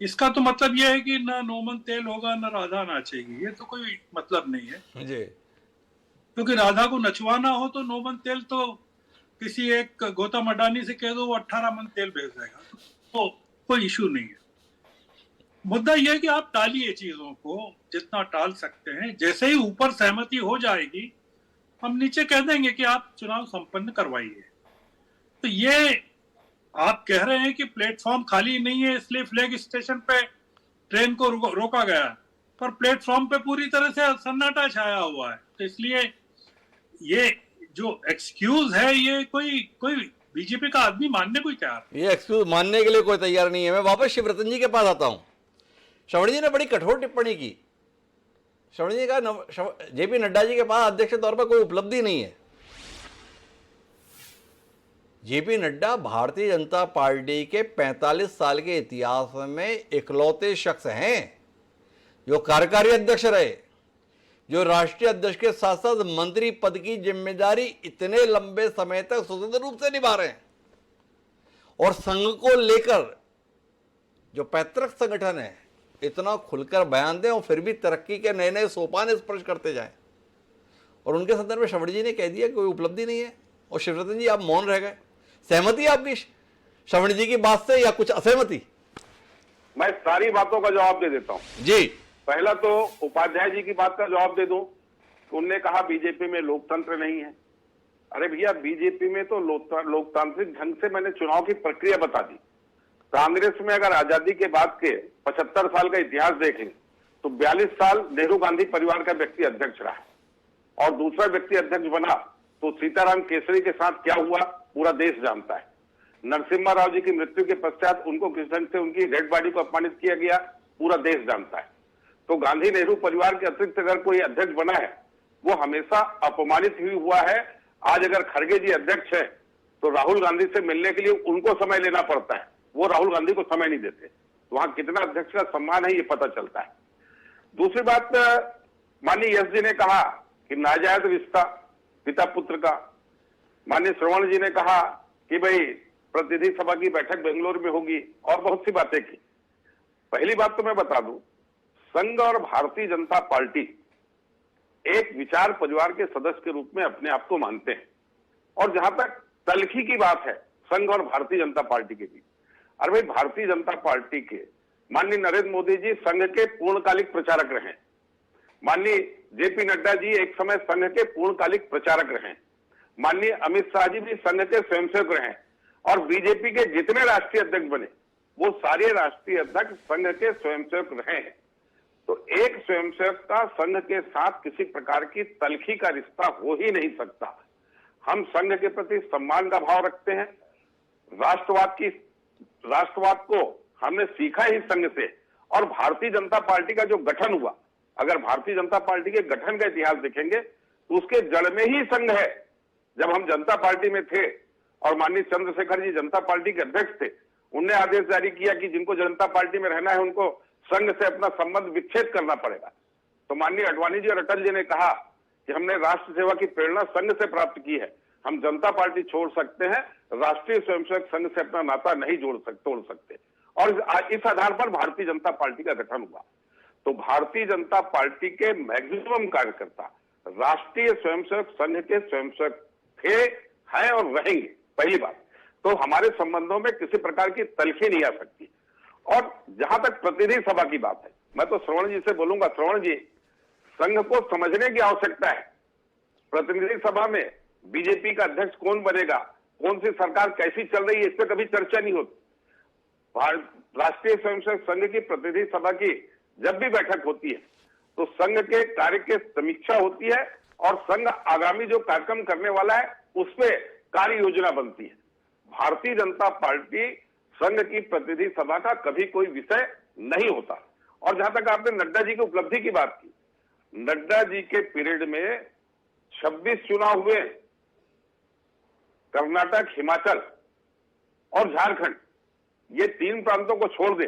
E: इसका तो मतलब ये है कि ना नोमन तेल होगा ना राधा नाचेगी, ये तो कोई मतलब नहीं है
A: जी।
E: क्योंकि राधा को नचवाना हो तो नोमन तेल तो किसी एक गौतम अडानी से कह दो, वो 18 मन तेल भेज देगा, तो कोई इशू नहीं है। मुद्दा यह है कि आप टालिए चीजों को जितना टाल सकते हैं। जैसे ही ऊपर सहमति हो जाएगी, हम नीचे कह देंगे कि आप चुनाव संपन्न करवाइए। तो ये आप कह रहे हैं कि प्लेटफॉर्म खाली नहीं है इसलिए फ्लैग स्टेशन पे ट्रेन को रोका गया, पर प्लेटफॉर्म पे पूरी तरह से सन्नाटा छाया हुआ है। तो इसलिए ये जो एक्सक्यूज है, ये कोई बीजेपी का आदमी मानने को तैयार,
A: ये एक्सक्यूज मानने के लिए कोई तैयार नहीं है। मैं वापस शिवरतन जी के पास आता हूं। श्रवण जी ने बड़ी कठोर टिप्पणी की। श्रवण जी का जेपी नड्डा जी के पास अध्यक्ष के तौर पर कोई उपलब्धि नहीं है। जेपी नड्डा भारतीय जनता पार्टी के 45 साल के इतिहास में इकलौते शख्स हैं जो कार्यकारी अध्यक्ष रहे, जो राष्ट्रीय अध्यक्ष के साथ साथ मंत्री पद की जिम्मेदारी इतने लंबे समय तक स्वतंत्र रूप से निभा रहे हैं। और संघ को लेकर जो पैतृक संगठन है, इतना खुलकर बयान दें और फिर भी तरक्की के नए नए सोपान स्पर्श करते जाएं। और उनके संदर्भ में श्रवण जी ने कह दिया कोई उपलब्धि नहीं है, और शिवरतन जी आप मौन रह गए। सहमति आपकी श्रवण जी की बात से या कुछ असहमति?
B: मैं सारी बातों का जवाब दे देता हूं
A: जी।
B: पहला तो उपाध्याय जी की बात का जवाब दे दूं। उनने कहा बीजेपी में लोकतंत्र नहीं है। अरे भैया, बीजेपी में तो लोकतांत्रिक ढंग से मैंने चुनाव की प्रक्रिया बता दी। कांग्रेस में अगर आजादी के बाद के 75 साल का इतिहास देखें तो 42 साल नेहरू गांधी परिवार का व्यक्ति अध्यक्ष रहा है। और दूसरा व्यक्ति अध्यक्ष बना तो सीताराम केसरी के साथ क्या हुआ पूरा देश जानता है। नरसिम्हा राव जी की मृत्यु के पश्चात उनको किस ढंग से उनकी डेड बॉडी को अपमानित किया गया पूरा देश जानता है। तो गांधी नेहरू परिवार के अतिरिक्त अगर कोई अध्यक्ष बना है वो हमेशा अपमानित ही हुआ है। आज अगर खड़गे जी अध्यक्ष है तो राहुल गांधी से मिलने के लिए उनको समय लेना पड़ता है, वो राहुल गांधी को समय नहीं देते। तो वहां कितना अध्यक्ष का सम्मान है ये पता चलता है। दूसरी बात, माननीय यश जी ने कहा कि नाजायज रिश्ता पिता पुत्र का। माननीय श्रवण जी ने कहा कि भाई प्रतिनिधि सभा की बैठक बेंगलुरु में होगी और बहुत सी बातें की। पहली बात तो मैं बता दूं, संघ और भारतीय जनता पार्टी एक विचार परिवार के सदस्य के रूप में अपने आप को मानते हैं। और जहां तक तलखी की बात है संघ और भारतीय जनता पार्टी के बीच, अरे भाई भारतीय जनता पार्टी के माननीय नरेंद्र मोदी जी संघ के पूर्णकालिक प्रचारक रहे। माननीय जेपी नड्डा जी एक समय संघ के पूर्णकालिक प्रचारक रहे। माननीय अमित शाह जी भी संघ के स्वयंसेवक रहे। और बीजेपी के जितने राष्ट्रीय अध्यक्ष बने वो सारे राष्ट्रीय अध्यक्ष संघ के स्वयंसेवक रहे हैं। तो एक स्वयंसेवक का संघ के साथ किसी प्रकार की तलखी का रिश्ता हो ही नहीं सकता। हम संघ के प्रति सम्मान का भाव रखते हैं। राष्ट्रवाद को हमने सीखा ही संघ से। और भारतीय जनता पार्टी का जो गठन हुआ, अगर भारतीय जनता पार्टी के गठन का इतिहास देखेंगे तो उसके जड़ में ही संघ है। जब हम जनता पार्टी में थे और माननीय चंद्रशेखर जी जनता पार्टी के अध्यक्ष थे, उनने आदेश जारी किया कि जिनको जनता पार्टी में रहना है उनको संघ से अपना संबंध विच्छेद करना पड़ेगा। तो माननीय आडवाणी जी और अटल जी ने कहा कि हमने राष्ट्र सेवा की प्रेरणा संघ से प्राप्त की है, हम जनता पार्टी छोड़ सकते हैं, राष्ट्रीय स्वयंसेवक संघ से अपना नाता नहीं तोड़ सकते। और इस आधार पर भारतीय जनता पार्टी का गठन हुआ। तो भारतीय जनता पार्टी के मैक्सिमम कार्यकर्ता राष्ट्रीय स्वयंसेवक संघ के स्वयंसेवक थे, हैं और रहेंगे। पहली बात तो हमारे संबंधों में किसी प्रकार की तलखी नहीं आ सकती। और जहां तक प्रतिनिधि सभा की बात है, मैं तो श्रवण जी से बोलूंगा, श्रवण जी संघ को समझने की आवश्यकता है। प्रतिनिधि सभा में बीजेपी का अध्यक्ष कौन बनेगा, कौन सी सरकार कैसी चल रही है, इस पर कभी चर्चा नहीं होती। राष्ट्रीय स्वयंसेवक संघ की प्रतिनिधि सभा की जब भी बैठक होती है तो संघ के कार्य की समीक्षा होती है और संघ आगामी जो कार्यक्रम करने वाला है उस पर कार्य योजना बनती है। भारतीय जनता पार्टी संघ की प्रतिनिधि सभा का कभी कोई विषय नहीं होता। और जहां तक आपने नड्डा जी की उपलब्धि की बात की, नड्डा जी के पीरियड में 26 चुनाव हुए, कर्नाटक, हिमाचल और झारखंड, ये 3 प्रांतों को छोड़ दे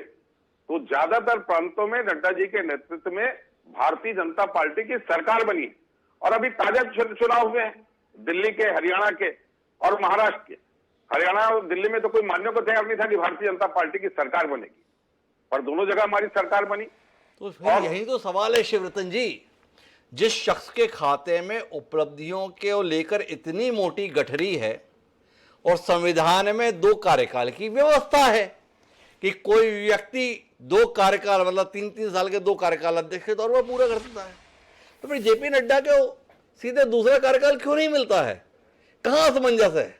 B: तो ज्यादातर प्रांतों में नड्डा जी के नेतृत्व में भारतीय जनता पार्टी की सरकार बनी। और अभी ताजा चुनाव हुए हैं दिल्ली के, हरियाणा के और महाराष्ट्र के। हरियाणा और दिल्ली में तो कोई मानने को तैयार नहीं था कि भारतीय जनता पार्टी की सरकार बनेगी, पर दोनों जगह हमारी सरकार बनी।
A: तो फिर यही तो सवाल है शिवरतन जी, जिस शख्स के खाते में उपलब्धियों के लेकर इतनी मोटी गठरी है और संविधान में 2 कार्यकाल की व्यवस्था है कि कोई व्यक्ति 2 कार्यकाल मतलब 3-3 साल के 2 कार्यकाल अध्यक्ष के तौर पर पूरा कर सकता है, तो फिर जेपी नड्डा को सीधे दूसरा कार्यकाल क्यों नहीं मिलता है? कहां असमंजस है?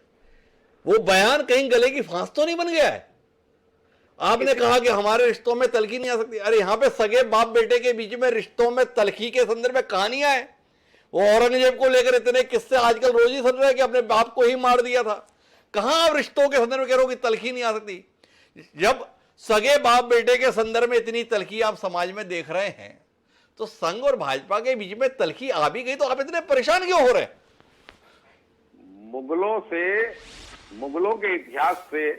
A: वो बयान कहीं गले की फांस तो नहीं बन गया है? आपने कहा कि हमारे रिश्तों में तलखी नहीं आ सकती। अरे यहां पे सगे बाप बेटे के बीच में रिश्तों में तलखी के संदर्भ में कहानियां हैं। वो औरंगजेब को लेकर इतने किस्से आजकल रोज ही सुन रहे हैं कि अपने बाप को ही मार दिया था। कहां आप रिश्तों के संदर्भ में कह रहे हो कि तलखी नहीं आ सकती? जब सगे बाप बेटे के संदर्भ में इतनी तलखी आप समाज में देख रहे हैं तो संघ और भाजपा के बीच में तलखी आ भी गई तो आप इतने परेशान क्यों हो रहे हैं?
B: मुगलों के इतिहास से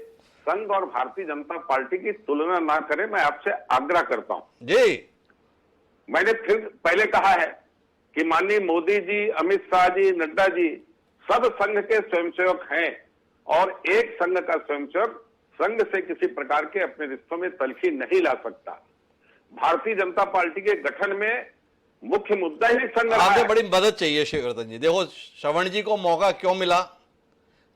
B: संघ और भारतीय जनता पार्टी की तुलना ना करें, मैं आपसे आग्रह करता हूं
A: जी।
B: मैंने फिर पहले कहा है कि माननीय मोदी जी, अमित शाह जी, नड्डा जी सब संघ के स्वयंसेवक हैं और एक संघ का स्वयंसेवक संघ से किसी प्रकार के अपने रिश्तों में तलखी नहीं ला सकता। भारतीय जनता पार्टी के गठन में मुख्य मुद्दा ही संघ रहा है।
A: बड़ी मदद चाहिए शिवरतन जी। देखो श्रवण जी को मौका क्यों मिला?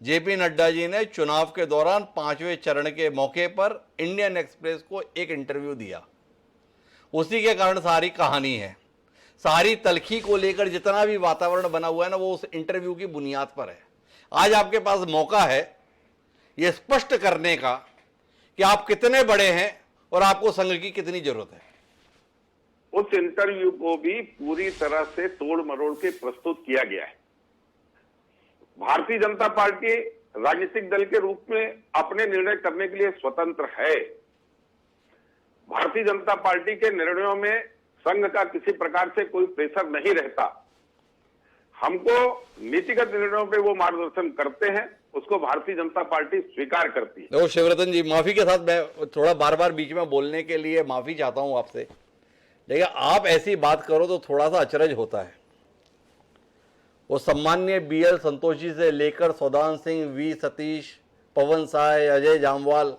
A: जेपी नड्डा जी ने चुनाव के दौरान 5वें चरण के मौके पर इंडियन एक्सप्रेस को एक इंटरव्यू दिया, उसी के कारण सारी कहानी है। सारी तलखी को लेकर जितना भी वातावरण बना हुआ है ना, वो उस इंटरव्यू की बुनियाद पर है। आज आपके पास मौका है ये स्पष्ट करने का कि आप कितने बड़े हैं और आपको संघ की कितनी जरूरत है।
B: उस इंटरव्यू को भी पूरी तरह से तोड़ मरोड़ के प्रस्तुत किया गया है। भारतीय जनता पार्टी राजनीतिक दल के रूप में अपने निर्णय करने के लिए स्वतंत्र है। भारतीय जनता पार्टी के निर्णयों में संघ का किसी प्रकार से कोई प्रेशर नहीं रहता। हमको नीतिगत निर्णयों पे वो मार्गदर्शन करते हैं, उसको भारतीय जनता पार्टी स्वीकार करती है।
A: देखो शिवरतन जी, माफी के साथ मैं थोड़ा बार बार बीच में बोलने के लिए माफी चाहता हूं आपसे, लेकिन आप ऐसी बात करो तो थोड़ा सा अचरज होता है। वो सम्मान्य BL संतोष जी से लेकर सौदान सिंह, V सतीश, पवन साय, अजय जामवाल,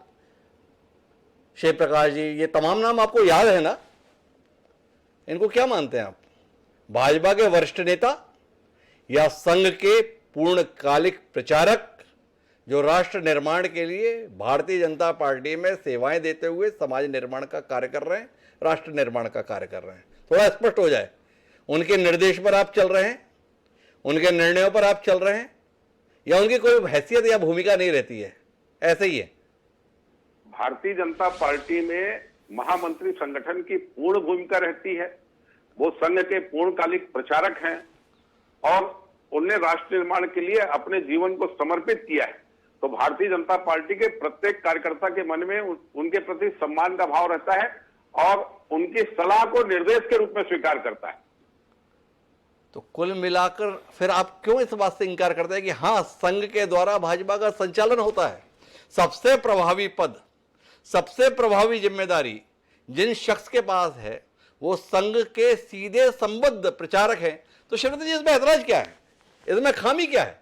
A: शिव प्रकाश जी, ये तमाम नाम आपको याद है ना? इनको क्या मानते हैं आप? भाजपा के वरिष्ठ नेता या संघ के पूर्णकालिक प्रचारक जो राष्ट्र निर्माण के लिए भारतीय जनता पार्टी में सेवाएं देते हुए समाज निर्माण का कार्य कर रहे हैं, राष्ट्र निर्माण का कार्य कर रहे हैं? थोड़ा स्पष्ट हो जाए। उनके निर्देश पर आप चल रहे हैं, उनके निर्णयों पर आप चल रहे हैं, या उनकी कोई हैसियत या भूमिका नहीं रहती है? ऐसे ही है।
B: भारतीय जनता पार्टी में महामंत्री संगठन की पूर्ण भूमिका रहती है। वो संघ के पूर्णकालिक प्रचारक हैं और उन्हें राष्ट्र निर्माण के लिए अपने जीवन को समर्पित किया है। तो भारतीय जनता पार्टी के प्रत्येक कार्यकर्ता के मन में उनके प्रति सम्मान का भाव रहता है और उनकी सलाह को निर्देश के रूप में स्वीकार करता है।
A: तो कुल मिलाकर फिर आप क्यों इस बात से इंकार करते हैं कि हाँ, संघ के द्वारा भाजपा का संचालन होता है? सबसे प्रभावी पद, सबसे प्रभावी जिम्मेदारी जिन शख्स के पास है वो संघ के सीधे संबद्ध प्रचारक हैं। तो शिवरतन जी, इसमें ऐतराज क्या है? इसमें खामी क्या है?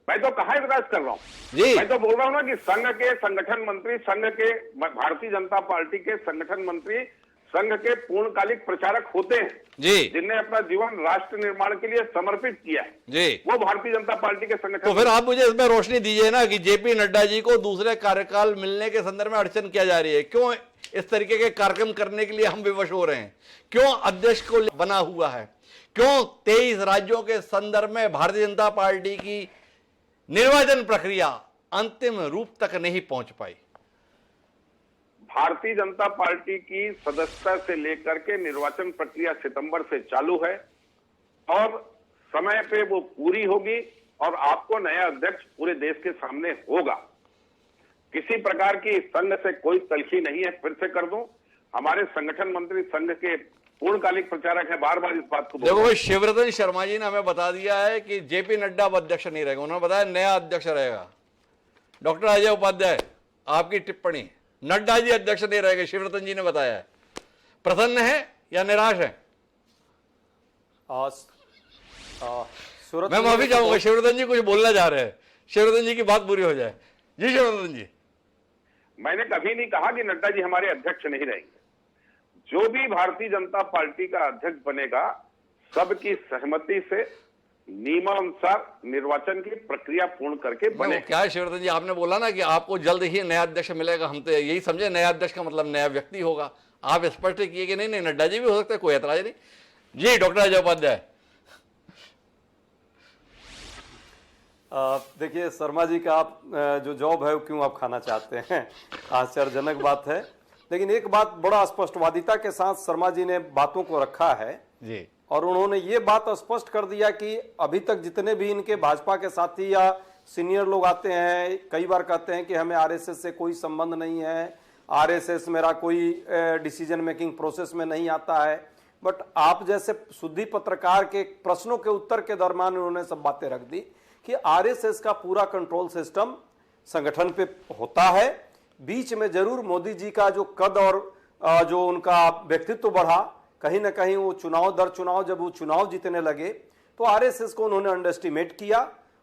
B: मैं तो कहाँ ऐतराज कर रहा हूँ
A: जी।
B: मैं तो बोल रहा हूँ ना कि संघ के संगठन मंत्री, संघ के भारतीय जनता पार्टी के संगठन मंत्री संघ के पूर्णकालिक प्रचारक होते हैं
A: जी,
B: जिनने अपना जीवन राष्ट्र निर्माण के लिए समर्पित किया है
A: जी।
B: वो भारतीय जनता पार्टी के संगठन।
A: तो फिर आप मुझे इसमें रोशनी दीजिए ना कि JP नड्डा जी को दूसरे कार्यकाल मिलने के संदर्भ में अड़चन किया जा रही है। क्यों इस तरीके के कार्यक्रम करने के लिए हम विवश हो रहे हैं? क्यों अध्यक्ष को बना हुआ है? क्यों 23 राज्यों के संदर्भ में भारतीय जनता पार्टी की निर्वाचन प्रक्रिया अंतिम रूप तक नहीं पहुंच पाई?
B: भारतीय जनता पार्टी की सदस्यता से लेकर के निर्वाचन प्रक्रिया सितंबर से चालू है और समय पे वो पूरी होगी और आपको नया अध्यक्ष पूरे देश के सामने होगा। किसी प्रकार की संघ से कोई तलखी नहीं है। फिर से कर दूं, हमारे संगठन मंत्री संघ के पूर्णकालिक प्रचारक है, बार बार इस बात को
A: देखो भाई, शिवरतन शर्मा जी ने हमें बता दिया है कि JP नड्डा अब अध्यक्ष नहीं रहेगा। उन्होंने बताया नया अध्यक्ष रहेगा। डॉक्टर अजय उपाध्याय, आपकी टिप्पणी, नड्डा जी अध्यक्ष नहीं रहेंगे, शिवरतन जी ने बताया है। प्रसन्न है या निराश है? मैं माफी चाहूंगा, शिवरतन जी कुछ बोलना चाह रहे हैं, शिवरतन जी की बात पूरी हो जाए। जी शिवरतन जी।
B: मैंने कभी नहीं कहा कि नड्डा जी हमारे अध्यक्ष नहीं रहेंगे। जो भी भारतीय जनता पार्टी का अध्यक्ष बनेगा, सबकी सहमति से नियमानुसार निर्वाचन की प्रक्रिया पूर्ण करके बने।
A: क्या है शिवरतन जी, आपने बोला ना कि आपको जल्द ही नया अध्यक्ष मिलेगा। हम तो यही समझे नया अध्यक्ष का मतलब नया व्यक्ति होगा। आप स्पष्ट किए कि नहीं नहीं, नड्डा जी भी हो सकते हैं, कोई ऐतराज नहीं। जी डॉक्टर अजय उपाध्याय।
C: देखिए शर्मा जी का आप जो जॉब है वो क्यों आप खाना चाहते हैं, आश्चर्यजनक बात है। लेकिन एक बात बड़ा स्पष्टवादिता के साथ शर्मा जी ने बातों को रखा है
A: जी,
C: और उन्होंने ये बात स्पष्ट कर दिया कि अभी तक जितने भी इनके भाजपा के साथी या सीनियर लोग आते हैं, कई बार कहते हैं कि हमें RSS से कोई संबंध नहीं है, RSS मेरा कोई डिसीजन मेकिंग प्रोसेस में नहीं आता है। बट आप जैसे शुद्धि पत्रकार के प्रश्नों के उत्तर के दरमियान उन्होंने सब बातें रख दी कि RSS का पूरा कंट्रोल सिस्टम संगठन पे होता है। बीच में जरूर मोदी जी का जो कद और जो उनका व्यक्तित्व बढ़ा, कहीं ना कहीं वो चुनाव दर चुनाव जब वो चुनाव जीतने लगे तो RSS को उन्होंने अंडरएस्टिमेट किया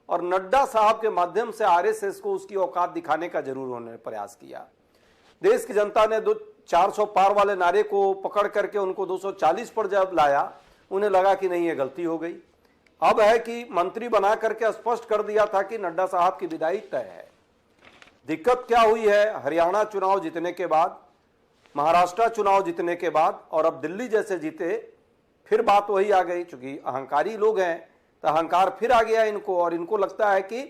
C: और नड्डा साहब के माध्यम से RSS को उसकी औकात दिखाने का जरूर उन्होंने प्रयास किया। देश की जनता ने 400 पार वाले नारे को पकड़ करके उनको 240 पर जब लाया, उन्हें लगा कि नहीं ये गलती हो गई। अब है कि मंत्री बना करके स्पष्ट कर दिया था कि नड्डा साहब की विदाई तय है। दिक्कत क्या हुई है, हरियाणा चुनाव जीतने के बाद, महाराष्ट्र चुनाव जीतने के बाद और अब दिल्ली जैसे जीते, फिर बात वही आ गई। चूंकि अहंकारी लोग हैं तो अहंकार फिर आ गया इनको और इनको लगता है कि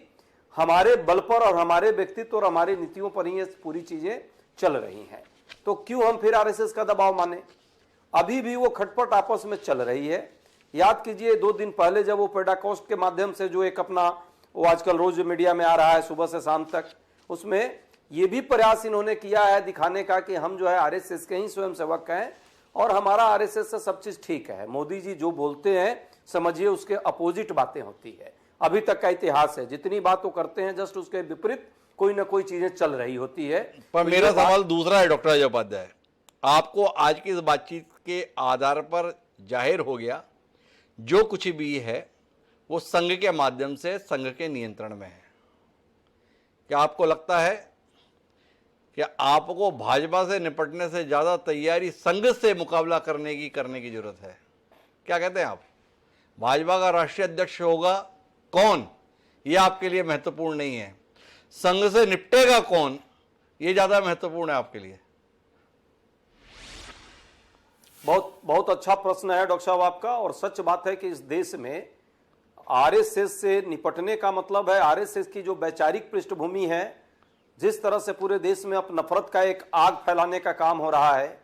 C: हमारे बल पर और हमारे व्यक्तित्व और हमारी नीतियों पर ही ये पूरी चीजें चल रही हैं, तो क्यों हम फिर RSS का दबाव माने। अभी भी वो खटपट आपस में चल रही है। याद कीजिए 2 दिन पहले जब वो पेडाकोस्ट के माध्यम से जो एक अपना वो आजकल रोज मीडिया में आ रहा है सुबह से शाम तक, उसमें ये भी प्रयास इन्होंने किया है दिखाने का कि हम जो है आरएसएस के ही स्वयंसेवक हैं और हमारा आरएसएस से सब चीज ठीक है। मोदी जी जो बोलते हैं समझिए उसके अपोजिट बातें होती है। अभी तक का इतिहास है, जितनी बात वो करते हैं जस्ट उसके विपरीत कोई ना कोई चीजें चल रही होती है।
A: पर
C: तो
A: मेरा
C: ये बात-
A: सवाल दूसरा है डॉक्टर अजय उपाध्याय, आपको आज की इस बातचीत के आधार पर जाहिर हो गया जो कुछ भी है वो संघ के माध्यम से संघ के नियंत्रण में है। क्या आपको लगता है कि आपको भाजपा से निपटने से ज्यादा तैयारी संघ से मुकाबला करने की जरूरत है? क्या कहते हैं आप? भाजपा का राष्ट्रीय अध्यक्ष होगा कौन ये आपके लिए महत्वपूर्ण नहीं है, संघ से निपटेगा कौन ये ज्यादा महत्वपूर्ण है आपके लिए?
C: बहुत बहुत अच्छा प्रश्न है डॉक्टर साहब आपका। और सच बात है कि इस देश में आरएसएस से निपटने का मतलब है आरएसएस की जो वैचारिक पृष्ठभूमि है, जिस तरह से पूरे देश में अब नफरत का एक आग फैलाने का काम हो रहा है,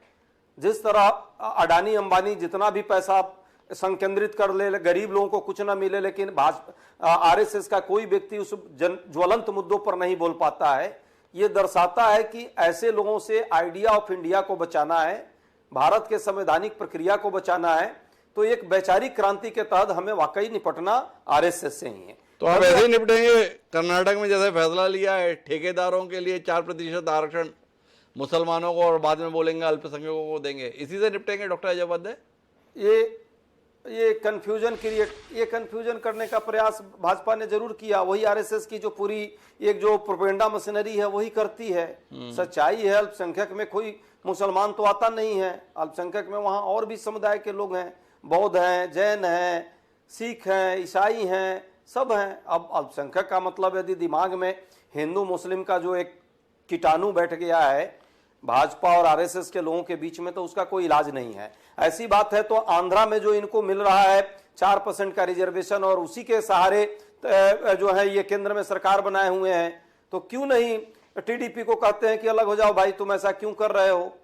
C: जिस तरह अडानी अंबानी जितना भी पैसा संकेंद्रित कर ले, गरीब लोगों को कुछ ना मिले, लेकिन भाजपा आरएसएस का कोई व्यक्ति उस ज्वलंत मुद्दों पर नहीं बोल पाता है। ये दर्शाता है कि ऐसे लोगों से आइडिया ऑफ इंडिया को बचाना है, भारत के संवैधानिक प्रक्रिया को बचाना है, तो एक वैचारिक क्रांति के तहत हमें वाकई निपटना आरएसएस से ही है।
A: तो आप ऐसे ही निपटेंगे? कर्नाटक में जैसे फैसला लिया है ठेकेदारों के लिए 4% आरक्षण मुसलमानों को और बाद में बोलेंगे अल्पसंख्यकों को देंगे, इसी से निपटेंगे डॉक्टर अजय उपाध्याय?
C: ये कंफ्यूजन करने का प्रयास भाजपा ने जरूर किया। वही आरएसएस की जो पूरी एक जो प्रोपेगेंडा मशीनरी है वही करती है। सच्चाई है अल्पसंख्यक में कोई मुसलमान तो आता नहीं है, अल्पसंख्यक में वहां और भी समुदाय के लोग हैं, बौद्ध हैं, जैन हैं, सिख हैं, ईसाई हैं, सब हैं। अब अल्पसंख्यक का मतलब यदि दिमाग में हिंदू मुस्लिम का जो एक कीटाणु बैठ गया है भाजपा और आरएसएस के लोगों के बीच में, तो उसका कोई इलाज नहीं है। ऐसी बात है तो आंध्रा में जो इनको मिल रहा है 4% का रिजर्वेशन और उसी के सहारे जो है ये केंद्र में सरकार बनाए हुए हैं, तो क्यों नहीं टीडीपी को कहते हैं कि अलग हो जाओ भाई, तुम ऐसा क्यों कर रहे हो?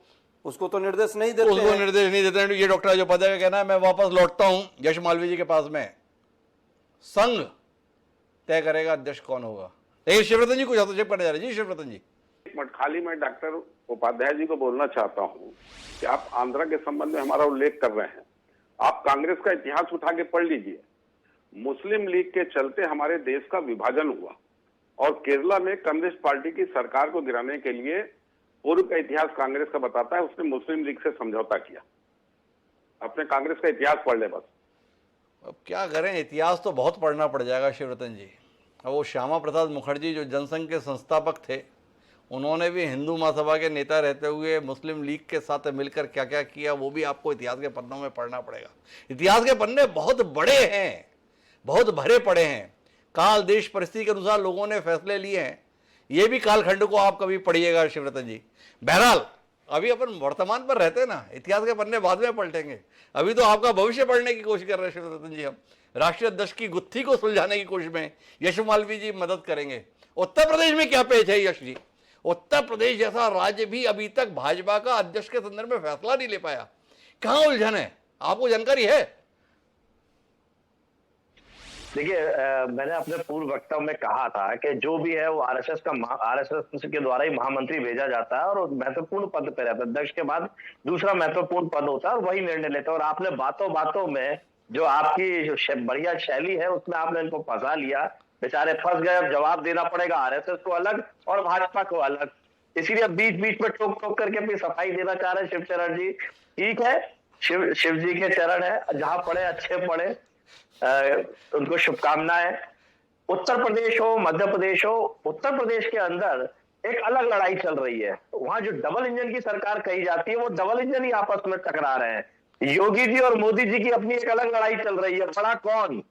C: उसको तो निर्देश नहीं देते
A: उसको निर्देश नहीं देते हैं। ये डॉक्टर अजय उपाध्याय का कहना है। मैं वापस लौटता हूं यश मालवीय जी के पास में। संघ तय करेगा अध्यक्ष कौन होगा, लेकिन शिवरतन जी कुछ हस्तक्षेप करने जा रहे हैं। जी शिवरतन जी।
B: खाली मैं डॉक्टर उपाध्याय जी को बोलना चाहता हूं कि आप आंध्रा के संबंध में हमारा उल्लेख कर रहे हैं, आप कांग्रेस का इतिहास उठा के पढ़ लीजिए। मुस्लिम लीग के चलते हमारे देश का विभाजन हुआ और केरला में कम्युनिस्ट पार्टी की सरकार को गिराने के लिए पूर्व का इतिहास कांग्रेस का बताता है, उसने मुस्लिम लीग से समझौता किया। अपने कांग्रेस का इतिहास पढ़ ले बस।
A: अब क्या करें, इतिहास तो बहुत पढ़ना पड़ जाएगा शिवरतन जी। अब वो श्यामा प्रसाद मुखर्जी जो जनसंघ के संस्थापक थे, उन्होंने भी हिंदू महासभा के नेता रहते हुए मुस्लिम लीग के साथ मिलकर क्या क्या किया वो भी आपको इतिहास के पन्नों में पढ़ना पड़ेगा। इतिहास के पन्ने बहुत बड़े हैं, बहुत भरे पड़े हैं। काल देश परिस्थिति के अनुसार लोगों ने फैसले लिए हैं, ये भी कालखंड को आप कभी पढ़िएगा शिवरतन जी। बहरहाल अभी अपन वर्तमान पर रहते हैं ना, इतिहास के पन्ने बाद में पलटेंगे। अभी तो आपका भविष्य पढ़ने की कोशिश कर रहे हैं शिवरतन जी। हम राष्ट्रीय अध्यक्ष की गुत्थी को सुलझाने की कोशिश में यश मालवीय जी मदद करेंगे। उत्तर प्रदेश में क्या पेच है यश जी? उत्तर प्रदेश जैसा राज्य भी अभी तक भाजपा का अध्यक्ष के संदर्भ में फैसला नहीं ले पाया। कहां उलझन है, आपको जानकारी है?
D: देखिए, मैंने अपने पूर्व वक्तव्य में कहा था कि जो भी है वो आरएसएस के द्वारा ही महामंत्री भेजा जाता है और महत्वपूर्ण पद पे रहता है। अध्यक्ष के बाद दूसरा महत्वपूर्ण पद होता है और वही निर्णय लेता है। और आपने बातों बातों में जो आपकी जो बढ़िया शैली है उसमें आपने इनको फंसा लिया, बेचारे फंस गए। अब जवाब देना पड़ेगा आरएसएस को अलग और भाजपा को अलग, इसीलिए बीच बीच में ठोक ठोक करके अपनी सफाई देना चाह रहे हैं शिवचरण जी। ठीक है, शिव जी के चरण है, जहां पढ़े अच्छे पढ़े, उनको शुभकामनाएं। उत्तर प्रदेश हो, मध्य प्रदेश हो, उत्तर प्रदेश के अंदर एक अलग लड़ाई चल रही है। वहां जो डबल इंजन की सरकार कही जाती है वो डबल इंजन ही आपस में टकरा रहे हैं। योगी जी और मोदी जी की अपनी एक अलग लड़ाई चल रही है। बड़ा कौन,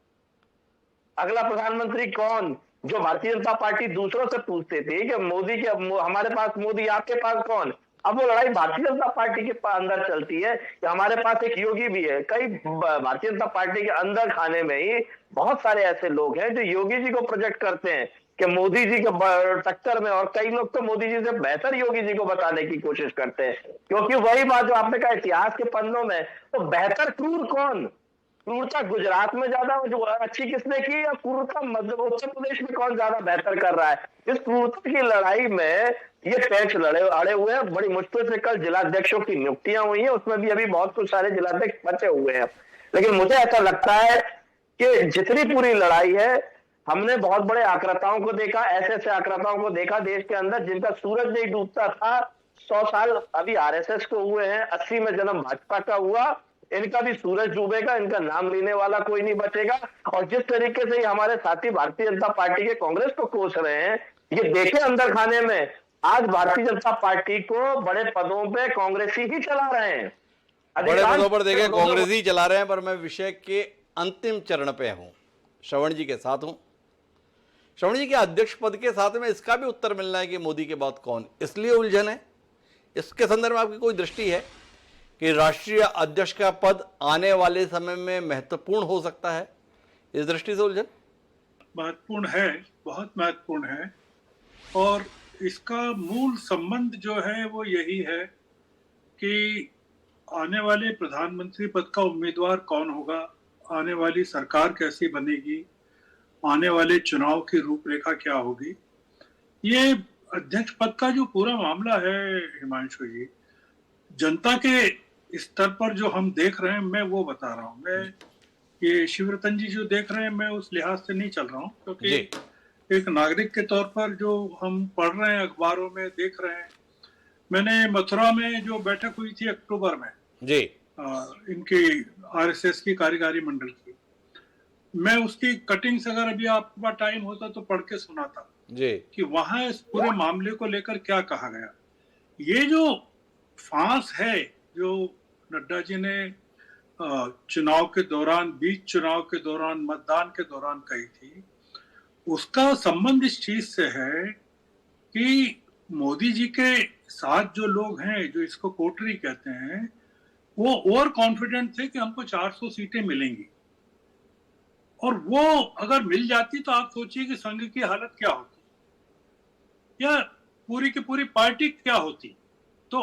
D: अगला प्रधानमंत्री कौन? जो भारतीय जनता पार्टी दूसरों से पूछते थे कि मोदी के हमारे पास मोदी, आपके पास कौन, अब वो लड़ाई भारतीय जनता पार्टी के अंदर चलती है कि हमारे पास एक योगी भी है। कई भारतीय जनता पार्टी के अंदर खाने में ही बहुत सारे ऐसे लोग हैं जो योगी जी को प्रोजेक्ट करते हैं कि मोदी जी के टक्कर में, और कई लोग तो मोदी जी से बेहतर योगी जी को बताने की कोशिश करते हैं, क्योंकि वही बात जो आपने कहा, इतिहास के पन्नों में तो बेहतर क्रूर कौन, क्रूरता गुजरात में ज्यादा जो अच्छी किसने की, या क्रूरता उत्तर प्रदेश में कौन ज्यादा बेहतर कर रहा है? इस क्रूरता की लड़ाई में ये पैच अड़े हुए हैं। बड़ी मुश्किल से कल जिलाध्यक्षों की नियुक्तियां हुई हैं, उसमें भी अभी बहुत कुछ सारे जिलाध्यक्ष बचे हुए हैं। लेकिन मुझे ऐसा लगता है कि जितनी पूरी लड़ाई है, हमने बहुत बड़े आक्राताओं को देखा, ऐसे आक्राताओं को देखा देश के अंदर जिनका सूरज नहीं डूबता था। 100 साल अभी आरएसएस को हुए हैं, 80 में जन्म भाजपा का हुआ, इनका भी सूरज डूबेगा, इनका नाम लेने वाला कोई नहीं बचेगा। और जिस तरीके से हमारे साथी भारतीय जनता पार्टी के कांग्रेस को कोस रहे हैं, ये देखे अंदर खाने में, आज भारतीय जनता पार्टी को बड़े पदों पे कांग्रेसी ही चला रहे हैं,
A: बड़े पदों पर देखें कांग्रेस ही चला रहे हैं। पर मैं विषय के अंतिम चरण पे हूं, श्रवण जी के साथ हूं। श्रवण जी के अध्यक्ष पद के साथ में इसका भी उत्तर मिलना है कि मोदी के बाद कौन, इसलिए उलझन है। इसके संदर्भ में आपकी कोई दृष्टि है कि राष्ट्रीय अध्यक्ष का पद आने वाले समय में महत्वपूर्ण हो सकता है, इस दृष्टि से उलझन?
E: महत्वपूर्ण है, बहुत महत्वपूर्ण है। और इसका मूल संबंध जो है वो यही है कि आने वाले प्रधानमंत्री पद का उम्मीदवार कौन होगा, आने वाली सरकार कैसी बनेगी, आने वाले चुनाव की रूपरेखा क्या होगी। ये अध्यक्ष पद का जो पूरा मामला है हिमांशु जी, जनता के स्तर पर जो हम देख रहे हैं, मैं वो बता रहा हूँ। मैं ये शिवरतन जी जो देख रहे हैं, मैं उस लिहाज से नहीं चल रहा हूँ, क्योंकि एक नागरिक के तौर पर जो हम पढ़ रहे हैं, अखबारों में देख रहे हैं। मैंने मथुरा में जो बैठक हुई थी अक्टूबर में
A: जी,
E: इनकी आरएसएस की कार्यकारी मंडल की, मैं उसकी कटिंग्स अगर अभी आपके पास टाइम होता तो पढ़ के सुनाता
A: जी,
E: कि वहां इस पूरे मामले को लेकर क्या कहा गया। ये जो फांस है जो नड्डा जी ने चुनाव के दौरान, बीच चुनाव के दौरान, मतदान के दौरान कही थी, उसका संबंध इस चीज से है कि मोदी जी के साथ जो लोग हैं, जो इसको कोटरी कहते हैं, वो ओवर कॉन्फिडेंट थे कि हमको 400 सीटें मिलेंगी। और वो अगर मिल जाती तो आप सोचिए कि संघ की हालत क्या होती, या पूरी की पूरी पार्टी क्या होती। तो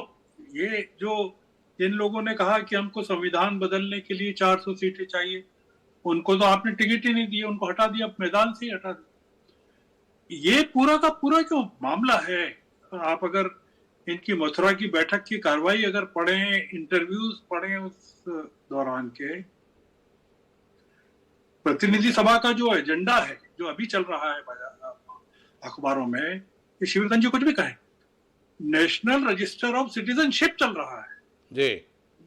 E: ये जो जिन लोगों ने कहा कि हमको संविधान बदलने के लिए 400 सीटें चाहिए, उनको तो आपने टिकट ही नहीं दिए, उनको हटा दिया, मैदान से ही हटा दिया। ये पूरा का पूरा जो मामला है, आप अगर इनकी मथुरा की बैठक की कार्रवाई अगर पढ़ें, इंटरव्यूज पढ़ें उस दौरान के, प्रतिनिधि सभा का जो एजेंडा है जो अभी चल रहा है अखबारों में, ये शिवरतन जी कुछ भी कहें, नेशनल रजिस्टर ऑफ सिटीजनशिप चल रहा है
A: जी,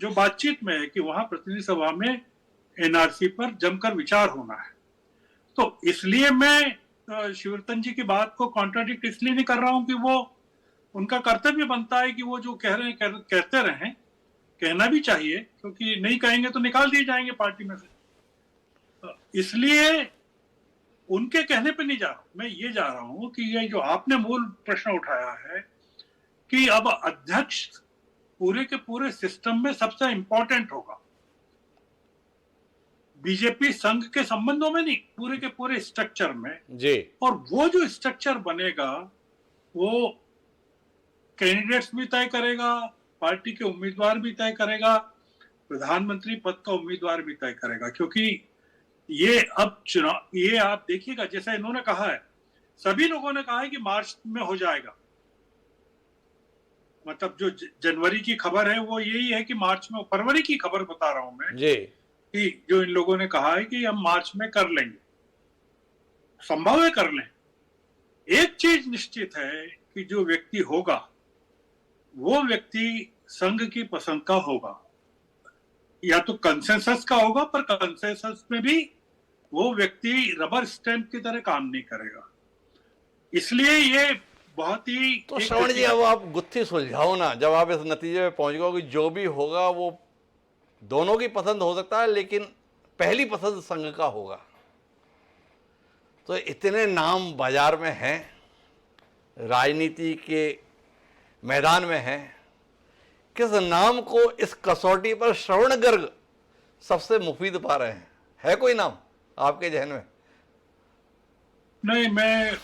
E: जो बातचीत में है कि वहां प्रतिनिधि सभा में एनआरसी पर जमकर विचार होना है। तो इसलिए मैं शिवरतन जी की बात को कॉन्ट्राडिक्ट इसलिए नहीं कर रहा हूं कि वो, उनका कर्तव्य बनता है कि वो जो कह रहे हैं कहते रहें, कहना भी चाहिए, क्योंकि नहीं कहेंगे तो निकाल दिए जाएंगे पार्टी में से। इसलिए उनके कहने पे नहीं जा रहा हूं, मैं ये जा रहा हूं कि ये जो आपने मूल प्रश्न उठाया है कि अब अध्यक्ष पूरे के पूरे सिस्टम में सबसे इंपॉर्टेंट होगा, बीजेपी संघ के संबंधों में नहीं, पूरे के पूरे स्ट्रक्चर में
A: जी।
E: और वो जो स्ट्रक्चर बनेगा वो कैंडिडेट्स भी तय करेगा, पार्टी के उम्मीदवार भी तय करेगा, प्रधानमंत्री पद का उम्मीदवार भी तय करेगा। क्योंकि ये अब चुनाव, ये आप देखिएगा, जैसा इन्होंने कहा है, सभी लोगों ने कहा है कि मार्च में हो जाएगा, मतलब जो जनवरी की खबर है वो यही है कि मार्च में, फरवरी की खबर बता रहा हूं मैं
A: जी,
E: कि जो इन लोगों ने कहा है कि हम मार्च में कर लेंगे, संभव है कर लें। एक चीज निश्चित है कि जो व्यक्ति होगा वो व्यक्ति संघ की पसंद का होगा, या तो कंसेंसस का होगा, पर कंसेंसस में भी वो व्यक्ति रबर स्टैंप की तरह काम नहीं करेगा। इसलिए ये बहुत ही,
A: तो श्रवण जी अब आप गुत्थी सुलझाओ ना, जब आप इस नतीजे में पहुंच गए कि जो भी होगा वो दोनों की पसंद हो सकता है, लेकिन पहली पसंद संघ का होगा। तो इतने नाम बाजार में हैं, राजनीति के मैदान में हैं, किस नाम को इस कसौटी पर श्रवण गर्ग सबसे मुफीद पा रहे हैं? है कोई नाम आपके जहन में?
E: नहीं, मैं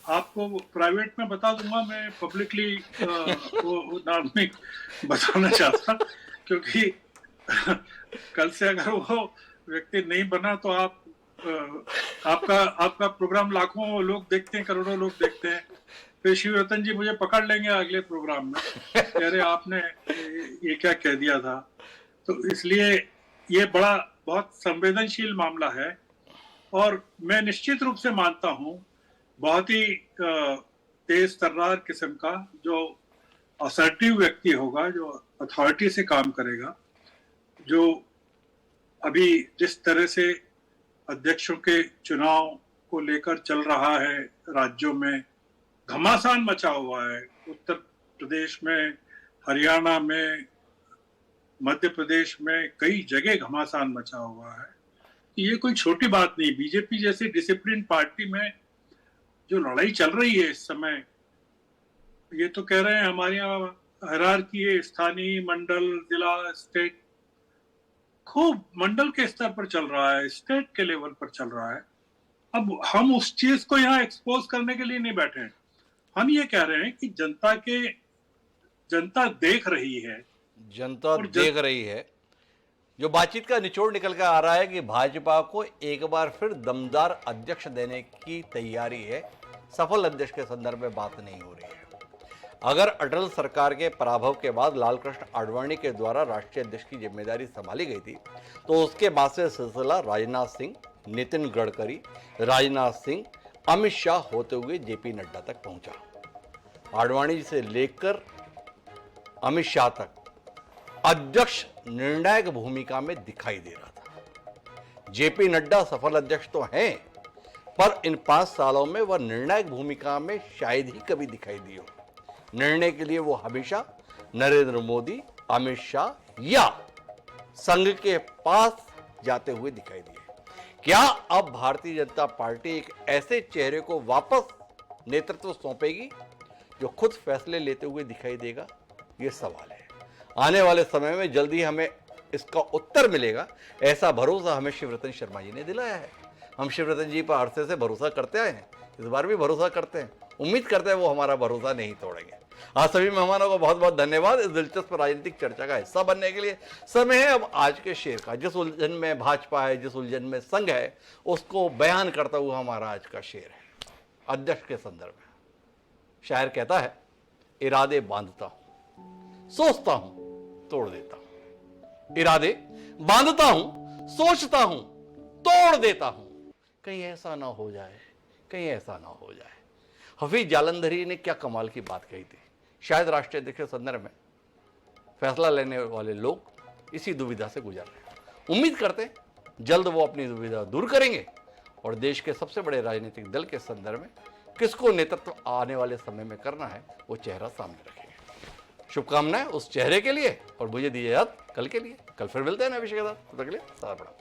E: आपको प्राइवेट में बता दूंगा, मैं पब्लिकली वो नाम नहीं बताना चाहता, क्योंकि कल से अगर वो व्यक्ति नहीं बना तो आपका प्रोग्राम लाखों लोग देखते हैं, करोड़ों लोग देखते हैं, फिर शिव रतन जी मुझे पकड़ लेंगे अगले प्रोग्राम में, कह रहे आपने ये क्या कह दिया था। तो इसलिए ये बहुत संवेदनशील मामला है, और मैं निश्चित रूप से मानता हूं बहुत ही तेज तर्रार किस्म का जो असर्टिव व्यक्ति होगा, जो अथॉरिटी से काम करेगा, जो अभी जिस तरह से अध्यक्षों के चुनाव को लेकर चल रहा है, राज्यों में घमासान मचा हुआ है, उत्तर प्रदेश में, हरियाणा में, मध्य प्रदेश में कई जगह घमासान मचा हुआ है। ये कोई छोटी बात नहीं। बीजेपी जैसी डिसिप्लिन पार्टी में जो लड़ाई चल रही है इस समय, ये तो कह रहे हैं हमारे यहाँ हायरार्की है, स्थानीय, मंडल, जिला, स्टेट, खूब मंडल के स्तर पर चल रहा है, स्टेट के लेवल पर चल रहा है। अब हम उस चीज को यहाँ एक्सपोज करने के लिए नहीं बैठे हैं। हम ये कह रहे हैं कि जनता देख रही है,
A: जनता देख रही है। जो बातचीत का निचोड़ निकल कर आ रहा है कि भाजपा को एक बार फिर दमदार अध्यक्ष देने की तैयारी है, सफल अध्यक्ष के संदर्भ में बात नहीं हो रही है। अगर अटल सरकार के पराभव के बाद लालकृष्ण आडवाणी के द्वारा राष्ट्रीय अध्यक्ष की जिम्मेदारी संभाली गई थी, तो उसके बाद से सिलसिला राजनाथ सिंह, नितिन गडकरी, राजनाथ सिंह, अमित शाह होते हुए जेपी नड्डा तक पहुंचा। आडवाणी से लेकर अमित शाह तक अध्यक्ष निर्णायक भूमिका में दिखाई दे रहा था। जेपी नड्डा सफल अध्यक्ष तो हैं, पर इन 5 सालों में वह निर्णायक भूमिका में शायद ही कभी दिखाई दी हो। निर्णय के लिए वो हमेशा नरेंद्र मोदी, अमित शाह या संघ के पास जाते हुए दिखाई दिए। क्या अब भारतीय जनता पार्टी एक ऐसे चेहरे को वापस नेतृत्व सौंपेगी जो खुद फैसले लेते हुए दिखाई देगा? ये सवाल है। आने वाले समय में जल्दी हमें इसका उत्तर मिलेगा, ऐसा भरोसा हमें शिवरतन शर्मा जी ने दिलाया है। हम शिवरतन जी पर अरसे से भरोसा करते आए हैं, इस बार भी भरोसा करते हैं, उम्मीद करते हैं वो हमारा भरोसा नहीं तोड़ेंगे। आज सभी मेहमानों को बहुत बहुत धन्यवाद इस दिलचस्प राजनीतिक चर्चा का हिस्सा बनने के लिए। समय है अब आज के शेर का। जिस उलझन में भाजपा है, जिस उलझन में संघ है, उसको बयान करता हुआ हमारा आज का शेर है अध्यक्ष के संदर्भ में। शायर कहता है, इरादे बांधता हूं, सोचता हूं, तोड़ देता हूं। इरादे बांधता हूं, सोचता हूं, तोड़ देता हूं। कहीं ऐसा ना हो जाए, कहीं ऐसा ना हो जाए। हफीज जालंधरी ने क्या कमाल की बात कही थी। शायद राष्ट्रीय अध्यक्ष के संदर्भ में फैसला लेने वाले लोग इसी दुविधा से गुजर रहे हैं। उम्मीद करते हैं जल्द वो अपनी दुविधा दूर करेंगे और देश के सबसे बड़े राजनीतिक दल के संदर्भ में किसको नेतृत्व आने वाले समय में करना है, वो चेहरा सामने रखेंगे। शुभकामनाएं उस चेहरे के लिए और मुझे दीजिए याद कल के लिए। कल फिर मिलते हैं नए विषय के साथ। तब तक के लिए सदा प्रणाम।